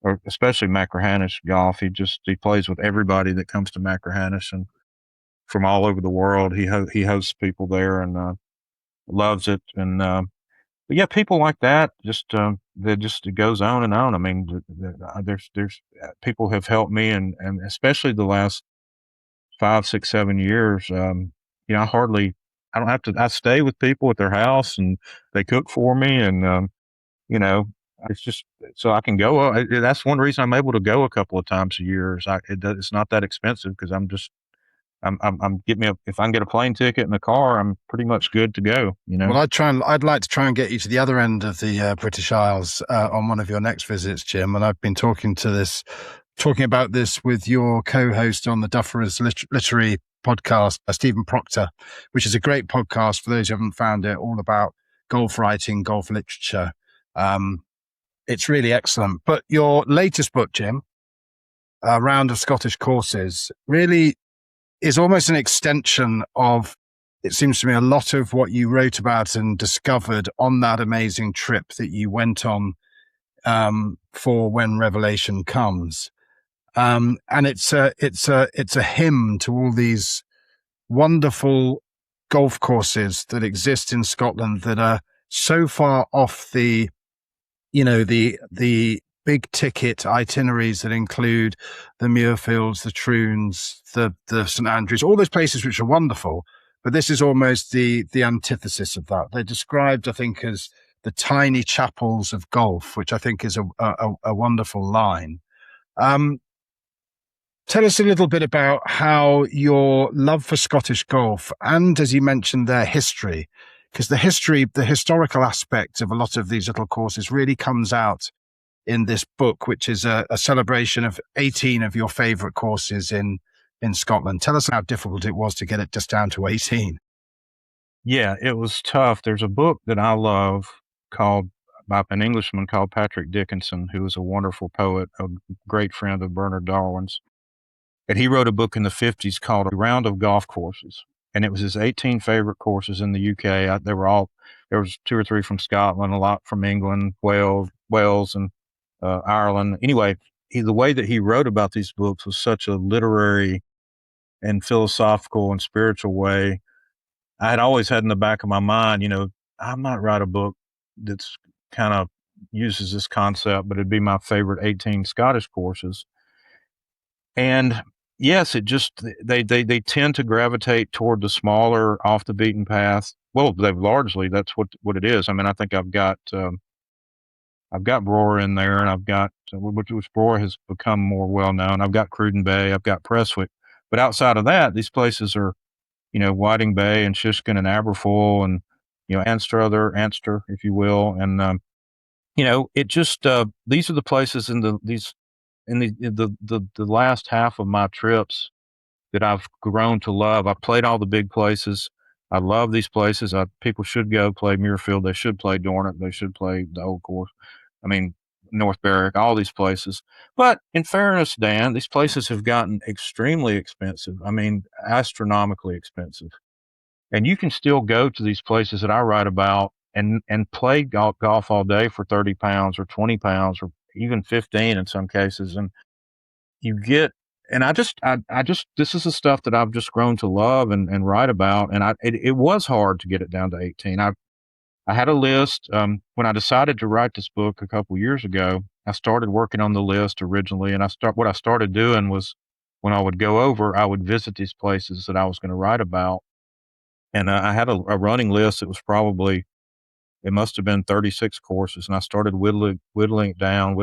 or especially Machrihanish golf. He plays with everybody that comes to Machrihanish, and from all over the world. He hosts people there and loves it. And but yeah, people like that it goes on and on. I mean, there's people have helped me, and especially the last 5, 6, 7 years. I don't have to. I stay with people at their house, and they cook for me, and it's just so I can go. That's one reason I'm able to go a couple of times a year. It's not that expensive because I'm if I can get a plane ticket and a car, I'm pretty much good to go. Well, I'd like to try and get you to the other end of the British Isles on one of your next visits, Jim. And I've been talking about this with your co-host on the Duffers literary podcast, Stephen Proctor, which is a great podcast for those who haven't found it, all about golf writing, golf literature. It's really excellent. But your latest book, Jim, A Round of Scottish Courses, really is almost an extension of, it seems to me, a lot of what you wrote about and discovered on that amazing trip that you went on for When Revelation Comes. And it's a hymn to all these wonderful golf courses that exist in Scotland that are so far off the big ticket itineraries that include the Muirfields, the Troons, the St Andrews, all those places which are wonderful. But this is almost the antithesis of that. They're described, I think, as the tiny chapels of golf, which I think is a wonderful line. Tell us a little bit about how your love for Scottish golf and, as you mentioned, their history, because the historical aspect of a lot of these little courses really comes out in this book, which is a celebration of 18 of your favorite courses in Scotland. Tell us how difficult it was to get it just down to 18. Yeah, it was tough. There's a book that I love by an Englishman called Patrick Dickinson, who was a wonderful poet, a great friend of Bernard Darwin's. And he wrote a book in the 50s called A Round of Golf Courses. And it was his 18 favorite courses in the UK. There was 2 or 3 from Scotland, a lot from England, Wales, and Ireland. Anyway, the way that he wrote about these books was such a literary and philosophical and spiritual way. I had always had in the back of my mind, I might write a book that's kind of uses this concept, but it'd be my favorite 18 Scottish courses. And yes, it just they tend to gravitate toward the smaller, off the beaten path. Well, that's what it is. I mean, I think I've got Brora in there, and I've got which Brora has become more well known. I've got Cruden Bay, I've got Prestwick, but outside of that, these places are, Whiting Bay and Shishkin and Aberfoyle and Anster, if you will, and it just these are the places in the last half of my trips that I've grown to love. I've played all the big places. I love these places. People should go play Muirfield. They should play Dornoch. They should play the Old Course. I mean, North Berwick, all these places. But in fairness, Dan, these places have gotten extremely expensive. I mean, astronomically expensive. And you can still go to these places that I write about and play golf all day for 30 pounds or 20 pounds or even 15 in some cases. And you get, and I just, this is the stuff that I've just grown to love and write about. And it was hard to get it down to 18. I had a list. When I decided to write this book a couple years ago, I started working on the list originally. And what I started doing was when I would go over, I would visit these places that I was going to write about. And I had a running list that was it must have been 36 courses. And I started whittling it down.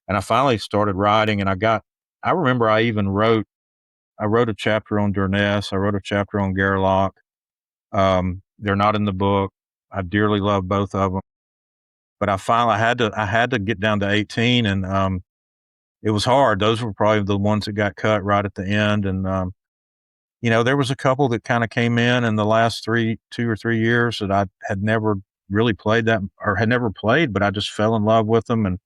And I finally started writing, and I remember I wrote a chapter on Durness. I wrote a chapter on Gairloch. They're not in the book. I dearly love both of them, but I had to get down to 18, and it was hard. Those were probably the ones that got cut right at the end. And, there was a couple that kind of came in the last 2 or 3 years that I had never really played or had never played, but I just fell in love with them. And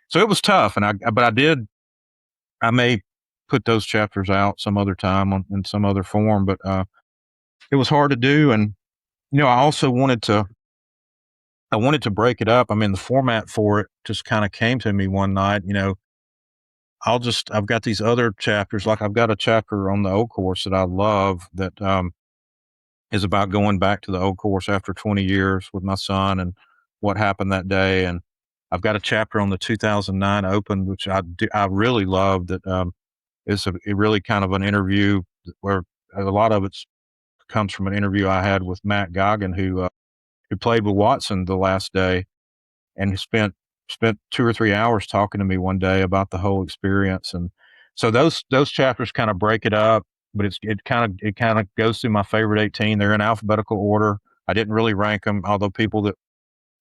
so it was tough. And I may put those chapters out some other time in some other form, but it was hard to do. And, I also wanted to break it up. I mean, the format for it just kind of came to me one night. I've got these other chapters. Like I've got a chapter on the Old Course that I love that is about going back to the Old Course after 20 years with my son and what happened that day. And I've got a chapter on the 2009 Open, which I really love. That is really kind of an interview where a lot of it comes from an interview I had with Matt Goggin, who played with Watson the last day, and spent 2 or 3 hours talking to me one day about the whole experience. And so those chapters kind of break it up, but it kind of goes through my favorite 18. They're in alphabetical order. I didn't really rank them, although people that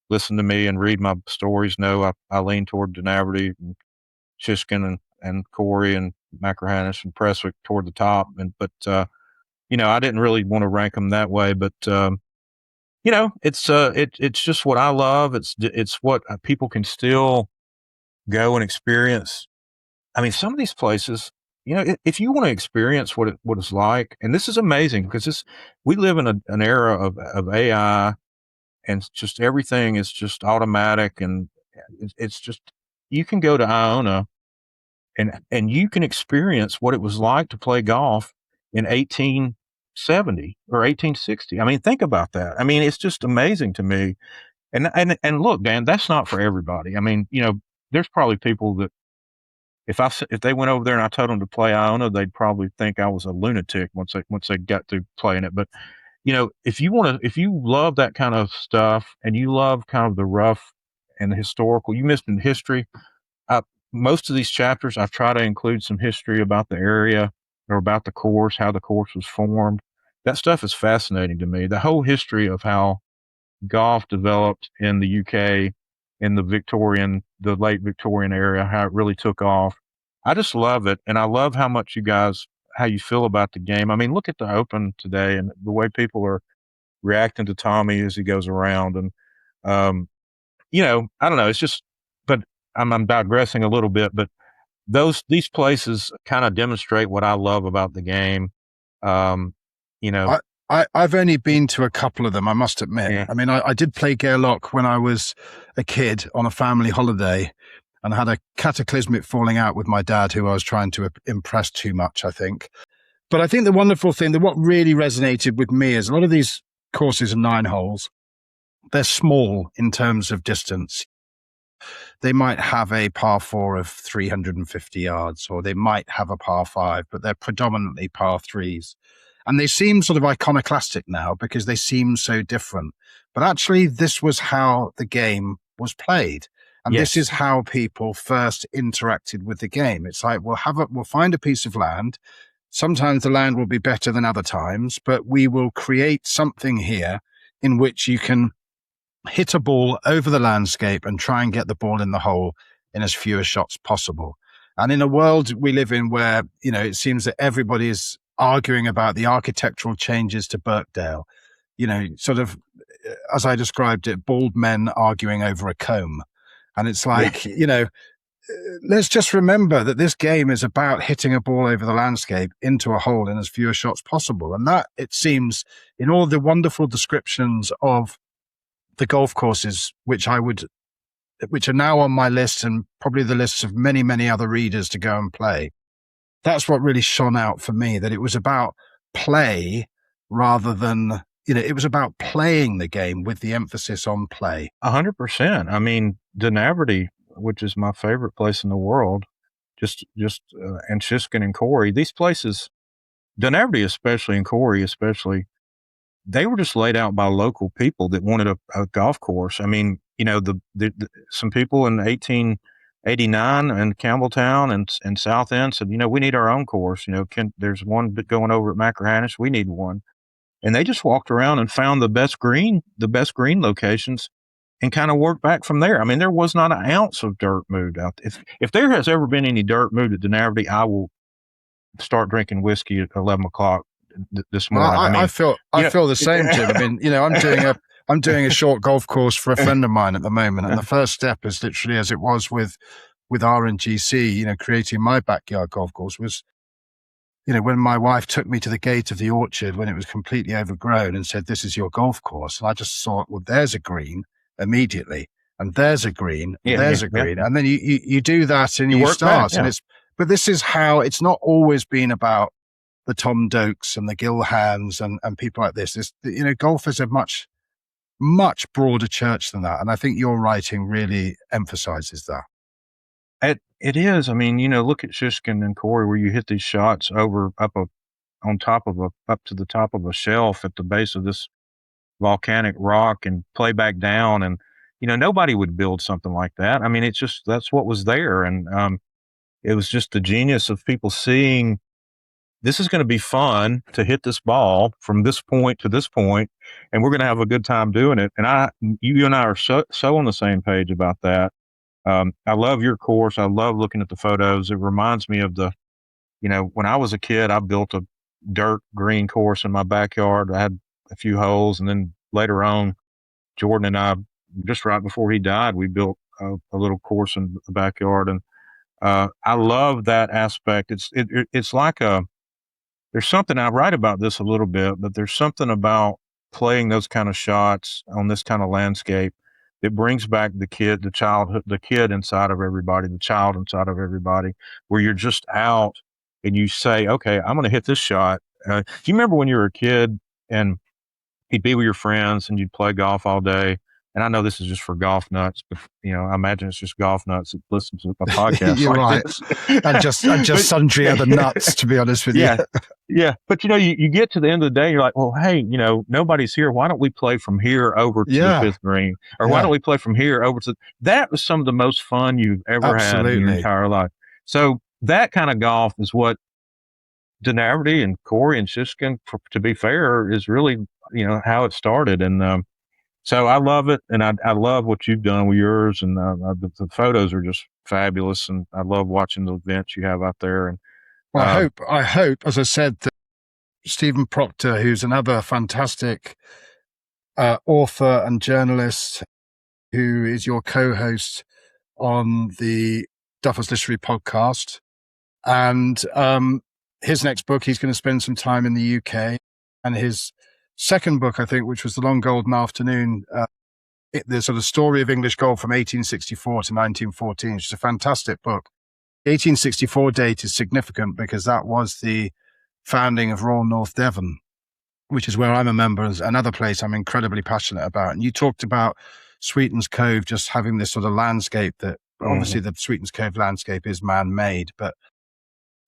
listen to me and read my stories know I lean toward Dunaverty and Shishkin and Corey and Machrihanish and Prestwick toward the top. But I didn't really want to rank them that way. But it's just what I love. It's what people can still go and experience. I mean, some of these places, if you want to experience what it's like, and this is amazing because we live in an era of AI, and just everything is just automatic, and it's just, you can go to Iona and you can experience what it was like to play golf in 1870 or 1860. I mean, think about that. I mean, it's just amazing to me. And look, Dan, that's not for everybody. I mean, there's probably people that if they went over there and I told them to play Iona, they'd probably think I was a lunatic once they got through playing it. But if you love that kind of stuff and you love kind of the rough and the historical, you missed in history. Most of these chapters, I've tried to include some history about the area or about the course, how the course was formed. That stuff is fascinating to me. The whole history of how golf developed in the UK in the late Victorian area, how it really took off. I just love it. And I love how you feel about the game. I mean, look at the Open today and the way people are reacting to Tommy as he goes around. And, I don't know. It's just, but I'm digressing a little bit, but these places kind of demonstrate what I love about the game. You know, I've only been to a couple of them, I must admit. Yeah. I mean, I did play Gairloch when I was a kid on a family holiday and had a cataclysmic falling out with my dad, who I was trying to impress too much, I think. But I think the wonderful thing, that what really resonated with me is a lot of these courses are 9 holes. They're small in terms of distance. They might have a par 4 of 350 yards, or they might have a par 5, but they're predominantly par 3s. And they seem sort of iconoclastic now because they seem so different. But actually, this was how the game was played. And Yes. This is how people first interacted with the game. It's like, we'll find a piece of land. Sometimes the land will be better than other times, but we will create something here in which you can hit a ball over the landscape and try and get the ball in the hole in as few shots possible. And in a world we live in where, it seems that everybody is arguing about the architectural changes to Birkdale, sort of, as I described it, bald men arguing over a comb. And it's like, let's just remember that this game is about hitting a ball over the landscape into a hole in as few shots possible. And that, it seems, in all the wonderful descriptions of the golf courses, which are now on my list and probably the lists of many, many other readers to go and play. That's what really shone out for me, that it was about play rather than, it was about playing the game with the emphasis on play. 100%. I mean, Dunaverty, which is my favorite place in the world, and Shiskin and Corey, these places, Dunaverty especially and Corey especially, they were just laid out by local people that wanted a golf course. I mean, some people in 1889 in Campbelltown and South End said, we need our own course. There's one going over at Machrihanish. We need one. And they just walked around and found the best green locations and kind of worked back from there. I mean, there was not an ounce of dirt moved out. If there has ever been any dirt moved at Dunaverty, I will start drinking whiskey at 11 o'clock this morning. I feel the same, Jim. I mean, I'm doing a short golf course for a friend of mine at the moment, and the first step is literally as it was with RNGC, creating my backyard golf course was, when my wife took me to the gate of the orchard when it was completely overgrown and said, "This is your golf course," and I just thought, well, there's a green immediately, and there's a green, there's a green, and then you do that and you start, and but this is how it's not always been about the Tom Dokes and the Gilhans and people like this. It's, golf is a much, much broader church than that. And I think your writing really emphasizes that. It is. I mean, look at Shiskin and Corey, where you hit these shots up to the top of a shelf at the base of this volcanic rock and play back down. And, nobody would build something like that. I mean, that's what was there. And, it was just the genius of people seeing, this is going to be fun to hit this ball from this point to this point, and we're going to have a good time doing it. And you and I are so on the same page about that. I love your course. I love looking at the photos. It reminds me of when I was a kid, I built a dirt green course in my backyard. I had a few holes, and then later on, Jordan and I, just right before he died, we built a little course in the backyard, and I love that aspect. It's like there's something, I write about this a little bit, but there's something about playing those kind of shots on this kind of landscape that brings back the kid, the childhood, the kid inside of everybody, the child inside of everybody, where you're just out and you say, okay, I'm going to hit this shot. Do you remember when you were a kid and you'd be with your friends and you'd play golf all day? And I know this is just for golf nuts, but I imagine it's just golf nuts that listen to a podcast. You're like right. This. and just sundry other nuts, to be honest with you. Yeah. But you get to the end of the day, and you're like, well, hey, nobody's here. Why don't we play from here over to the fifth green? Or why don't we play from here over to that? Was some of the most fun you've ever had in your entire life. So that kind of golf is what Dunaverty and Corey and Shiskin, to be fair, is really, how it started. And so I love it, and I love what you've done with yours, and the photos are just fabulous, and I love watching the events you have out there. And well, I hope, as I said, that Stephen Proctor, who's another fantastic author and journalist, who is your co-host on the Duffers Literary Podcast, and his next book, he's going to spend some time in the UK, and his second book, I think, which was The Long Golden Afternoon, the sort of story of English golf from 1864 to 1914, which is a fantastic book. The 1864 date is significant because that was the founding of Royal North Devon, which is where I'm a member, another place I'm incredibly passionate about. And you talked about Sweetens Cove just having this sort of landscape that obviously the Sweetens Cove landscape is man-made, but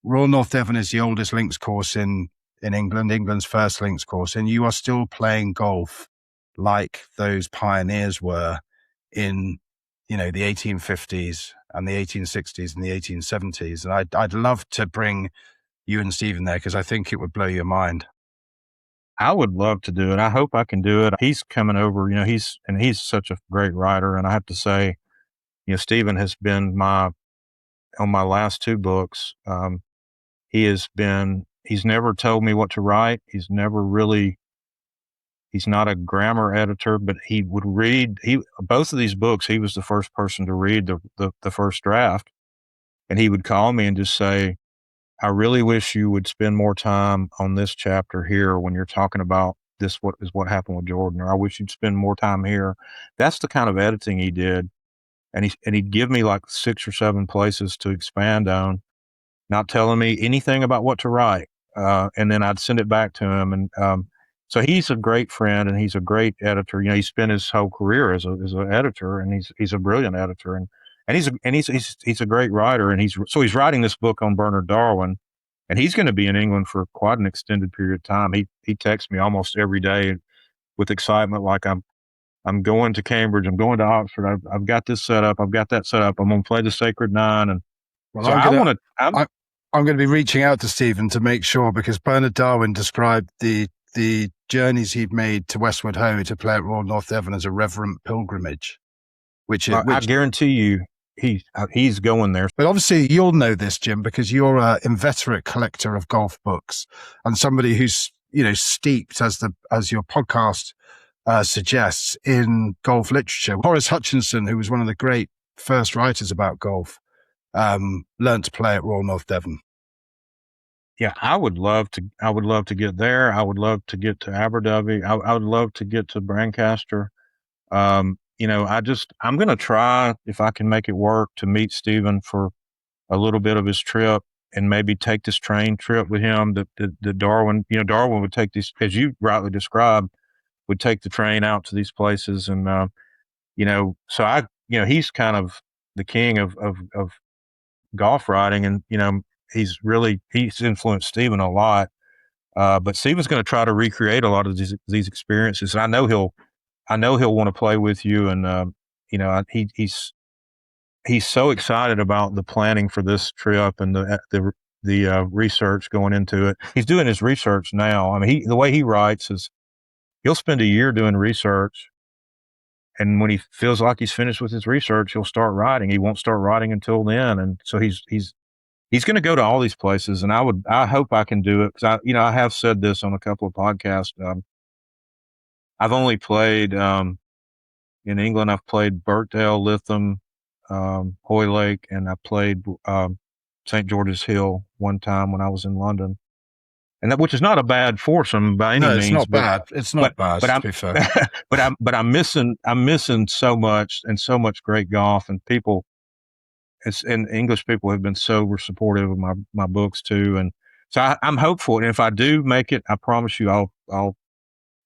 Royal North Devon is the oldest links course in England, England's first links course, and you are still playing golf like those pioneers were in, the 1850s and the 1860s and the 1870s. And I'd love to bring you and Stephen there because I think it would blow your mind. I would love to do it. I hope I can do it. He's coming over, he's such a great writer. And I have to say, Stephen has been on my last two books. He's never told me what to write. He's not a grammar editor, but he would read, both of these books, he was the first person to read the first draft. And he would call me and just say, I really wish you would spend more time on this chapter here when you're talking about this, what happened with Jordan, or I wish you'd spend more time here. That's the kind of editing he did. And he'd give me like 6 or 7 places to expand on, not telling me anything about what to write. And then I'd send it back to him. And so he's a great friend and he's a great editor. He spent his whole career as an editor, and he's a brilliant editor. And he's a great writer. And he's writing this book on Bernard Darwin, and he's going to be in England for quite an extended period of time. He texts me almost every day with excitement, like I'm going to Cambridge, I'm going to Oxford, I've got this set up, I've got that set up, I'm going to play the Sacred Nine. And well, so I'm going to be reaching out to Stephen to make sure, because Bernard Darwin described the journeys he'd made to Westward Ho to play at Royal North Devon as a reverent pilgrimage, which I guarantee you he's going there. But obviously you'll know this, Jim, because you're an inveterate collector of golf books and somebody who's steeped, as your podcast suggests, in golf literature. Horace Hutchinson, who was one of the great first writers about golf, learned to play at Royal North Devon. Yeah, I would love to get there. I would love to get to Aberdyfi. I would love to get to Brancaster. I'm going to try, if I can make it work, to meet Stephen for a little bit of his trip and maybe take this train trip with him that Darwin would take these, as you rightly described, would take the train out to these places. And, so he's kind of the king of golf riding, and, he's influenced Stephen a lot. But Stephen's going to try to recreate a lot of these experiences. And I know he'll want to play with you. And, he's so excited about the planning for this trip and the research going into it. He's doing his research now. I mean, the way he writes is he'll spend a year doing research, and when he feels like he's finished with his research, he'll start writing. He won't start writing until then. And so he's going to go to all these places, and I hope I can do it, because I have said this on a couple of podcasts. I've only played in England. I've played Birkdale, Lytham, Hoylake, and I played St. George's Hill one time when I was in London, and that which is not a bad foursome by any No, it's means, not bad. It's but not bad, but to I'm be fair. I'm missing so much and so much great golf and people. And English people have been so supportive of my books too, and so I'm hopeful. And if I do make it, I promise you, I'll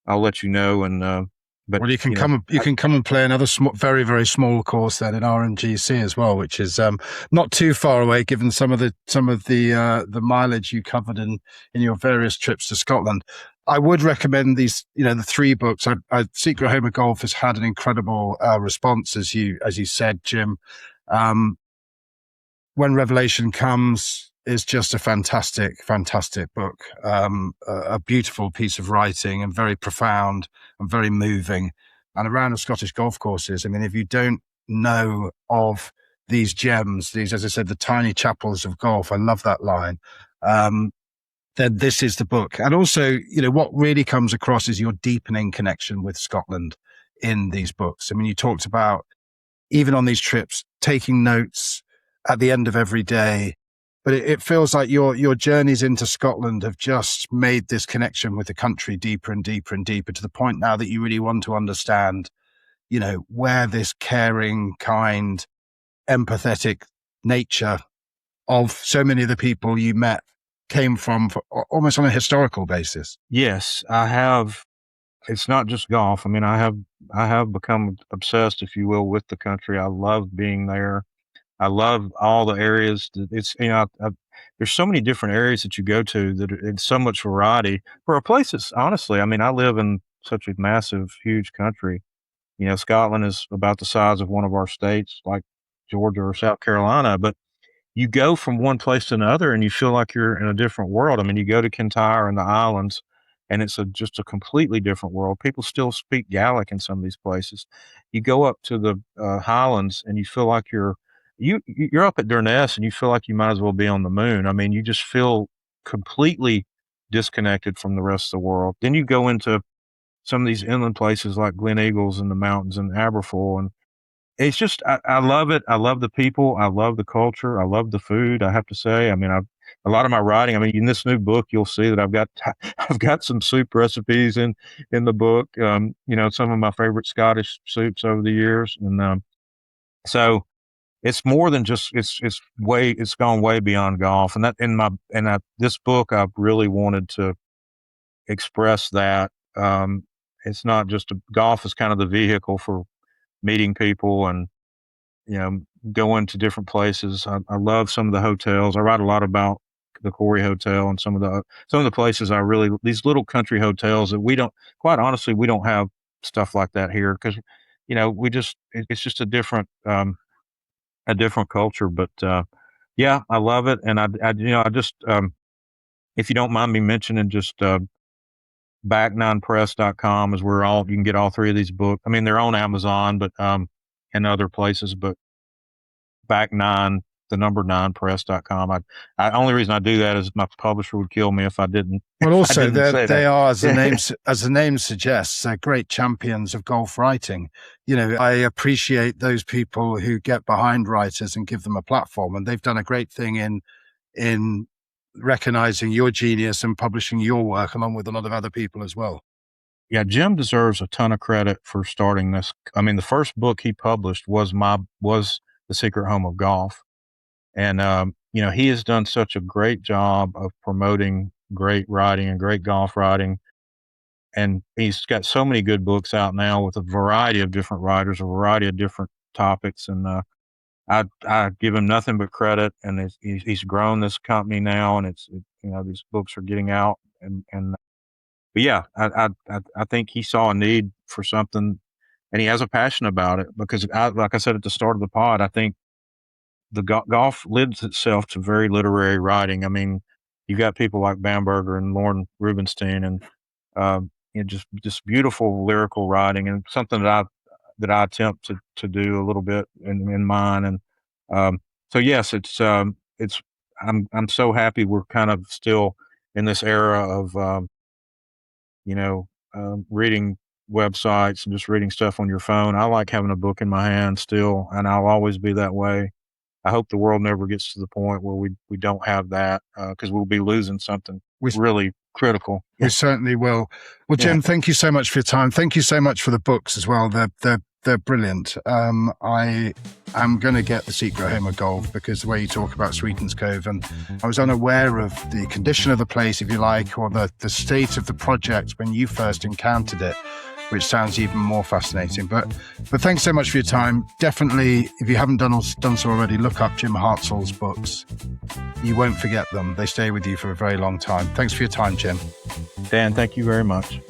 let you know. And but Well, you can come and play another very, very small course then in RMGC as well, which is not too far away, given some of the mileage you covered in your various trips to Scotland. I would recommend these, the three books. Secret Home of Golf has had an incredible response, as you said, Jim. When Revelation Comes is just a fantastic, fantastic book. A beautiful piece of writing and very profound and very moving. And around the Scottish golf courses, I mean, if you don't know of these gems, these, as I said, the tiny chapels of golf, I love that line. Then this is the book. And also, what really comes across is your deepening connection with Scotland in these books. I mean, you talked about, even on these trips, taking notes at the end of every day. But it feels like your journeys into Scotland have just made this connection with the country deeper and deeper and deeper, to the point now that you really want to understand, where this caring, kind, empathetic nature of so many of the people you met came from, almost on a historical basis. yes, I have. It's not just golf. I mean, I have become obsessed, if you will, with the country. I love being there. I love all the areas. It's there's so many different areas that you go to that it's so much variety for a place that's, honestly. I mean, I live in such a massive, huge country. Scotland is about the size of one of our states, like Georgia or South Carolina, but you go from one place to another and you feel like you're in a different world. I mean, you go to Kintyre and the islands, and it's just a completely different world. People still speak Gaelic in some of these places. You go up to the Highlands and you feel like you're up at Durness and you feel like you might as well be on the moon. I mean, you just feel completely disconnected from the rest of the world. Then you go into some of these inland places like Glen Eagles and the mountains and Aberfoyle, and it's just, I love it. I love the people. I love the culture. I love the food. I have to say, I mean, a lot of my writing. I mean, in this new book, you'll see that I've got I've got some soup recipes in the book. Some of my favorite Scottish soups over the years, and so it's more than just it's gone way beyond golf. And that this book, I've really wanted to express that. It's not just golf is kind of the vehicle for meeting people and going to different places. I love some of the hotels. I write a lot about the Corey Hotel and some of the places these little country hotels that we don't, quite honestly, we don't have stuff like that here because, it's just a different culture. But, yeah, I love it. And I just, if you don't mind me mentioning, just, back9press.com is where you can get all three of these books. I mean, they're on Amazon, but, and other places, but back9, the number 9press.com. I only reason I do that is my publisher would kill me if I didn't. Well, also, they are, as the name suggests, they're great champions of golf writing. I appreciate those people who get behind writers and give them a platform, and they've done a great thing in recognizing your genius and publishing your work along with a lot of other people as well. Yeah, Jim deserves a ton of credit for starting this. I mean, the first book he published was The Secret Home of Golf. And, he has done such a great job of promoting great writing and great golf writing. And he's got so many good books out now with a variety of different writers, a variety of different topics. And I give him nothing but credit. And he's grown this company now, and these books are getting out. But yeah, I think he saw a need for something, and he has a passion about it because, like I said at the start of the pod, I think the golf lends itself to very literary writing. I mean, you got people like Bamberger and Lauren Rubenstein, and just beautiful lyrical writing, and something that I attempt to do a little bit in mine. And so yes, I'm so happy we're kind of still in this era of reading websites and just reading stuff on your phone. I like having a book in my hand still, and I'll always be that way. I hope the world never gets to the point where we don't have that, because we'll be losing something really critical. We certainly will. Well, Jim, thank you so much for your time. Thank you so much for the books as well. They're brilliant. I am going to get The Secret Home of Golf, because the way you talk about Sweetens Cove, and I was unaware of the condition of the place, if you like, or the state of the project when you first encountered it, which sounds even more fascinating. But thanks so much for your time. Definitely, if you haven't done so already, look up Jim Hartsell's books. You won't forget them. They stay with you for a very long time. Thanks for your time, Jim. Dan, thank you very much.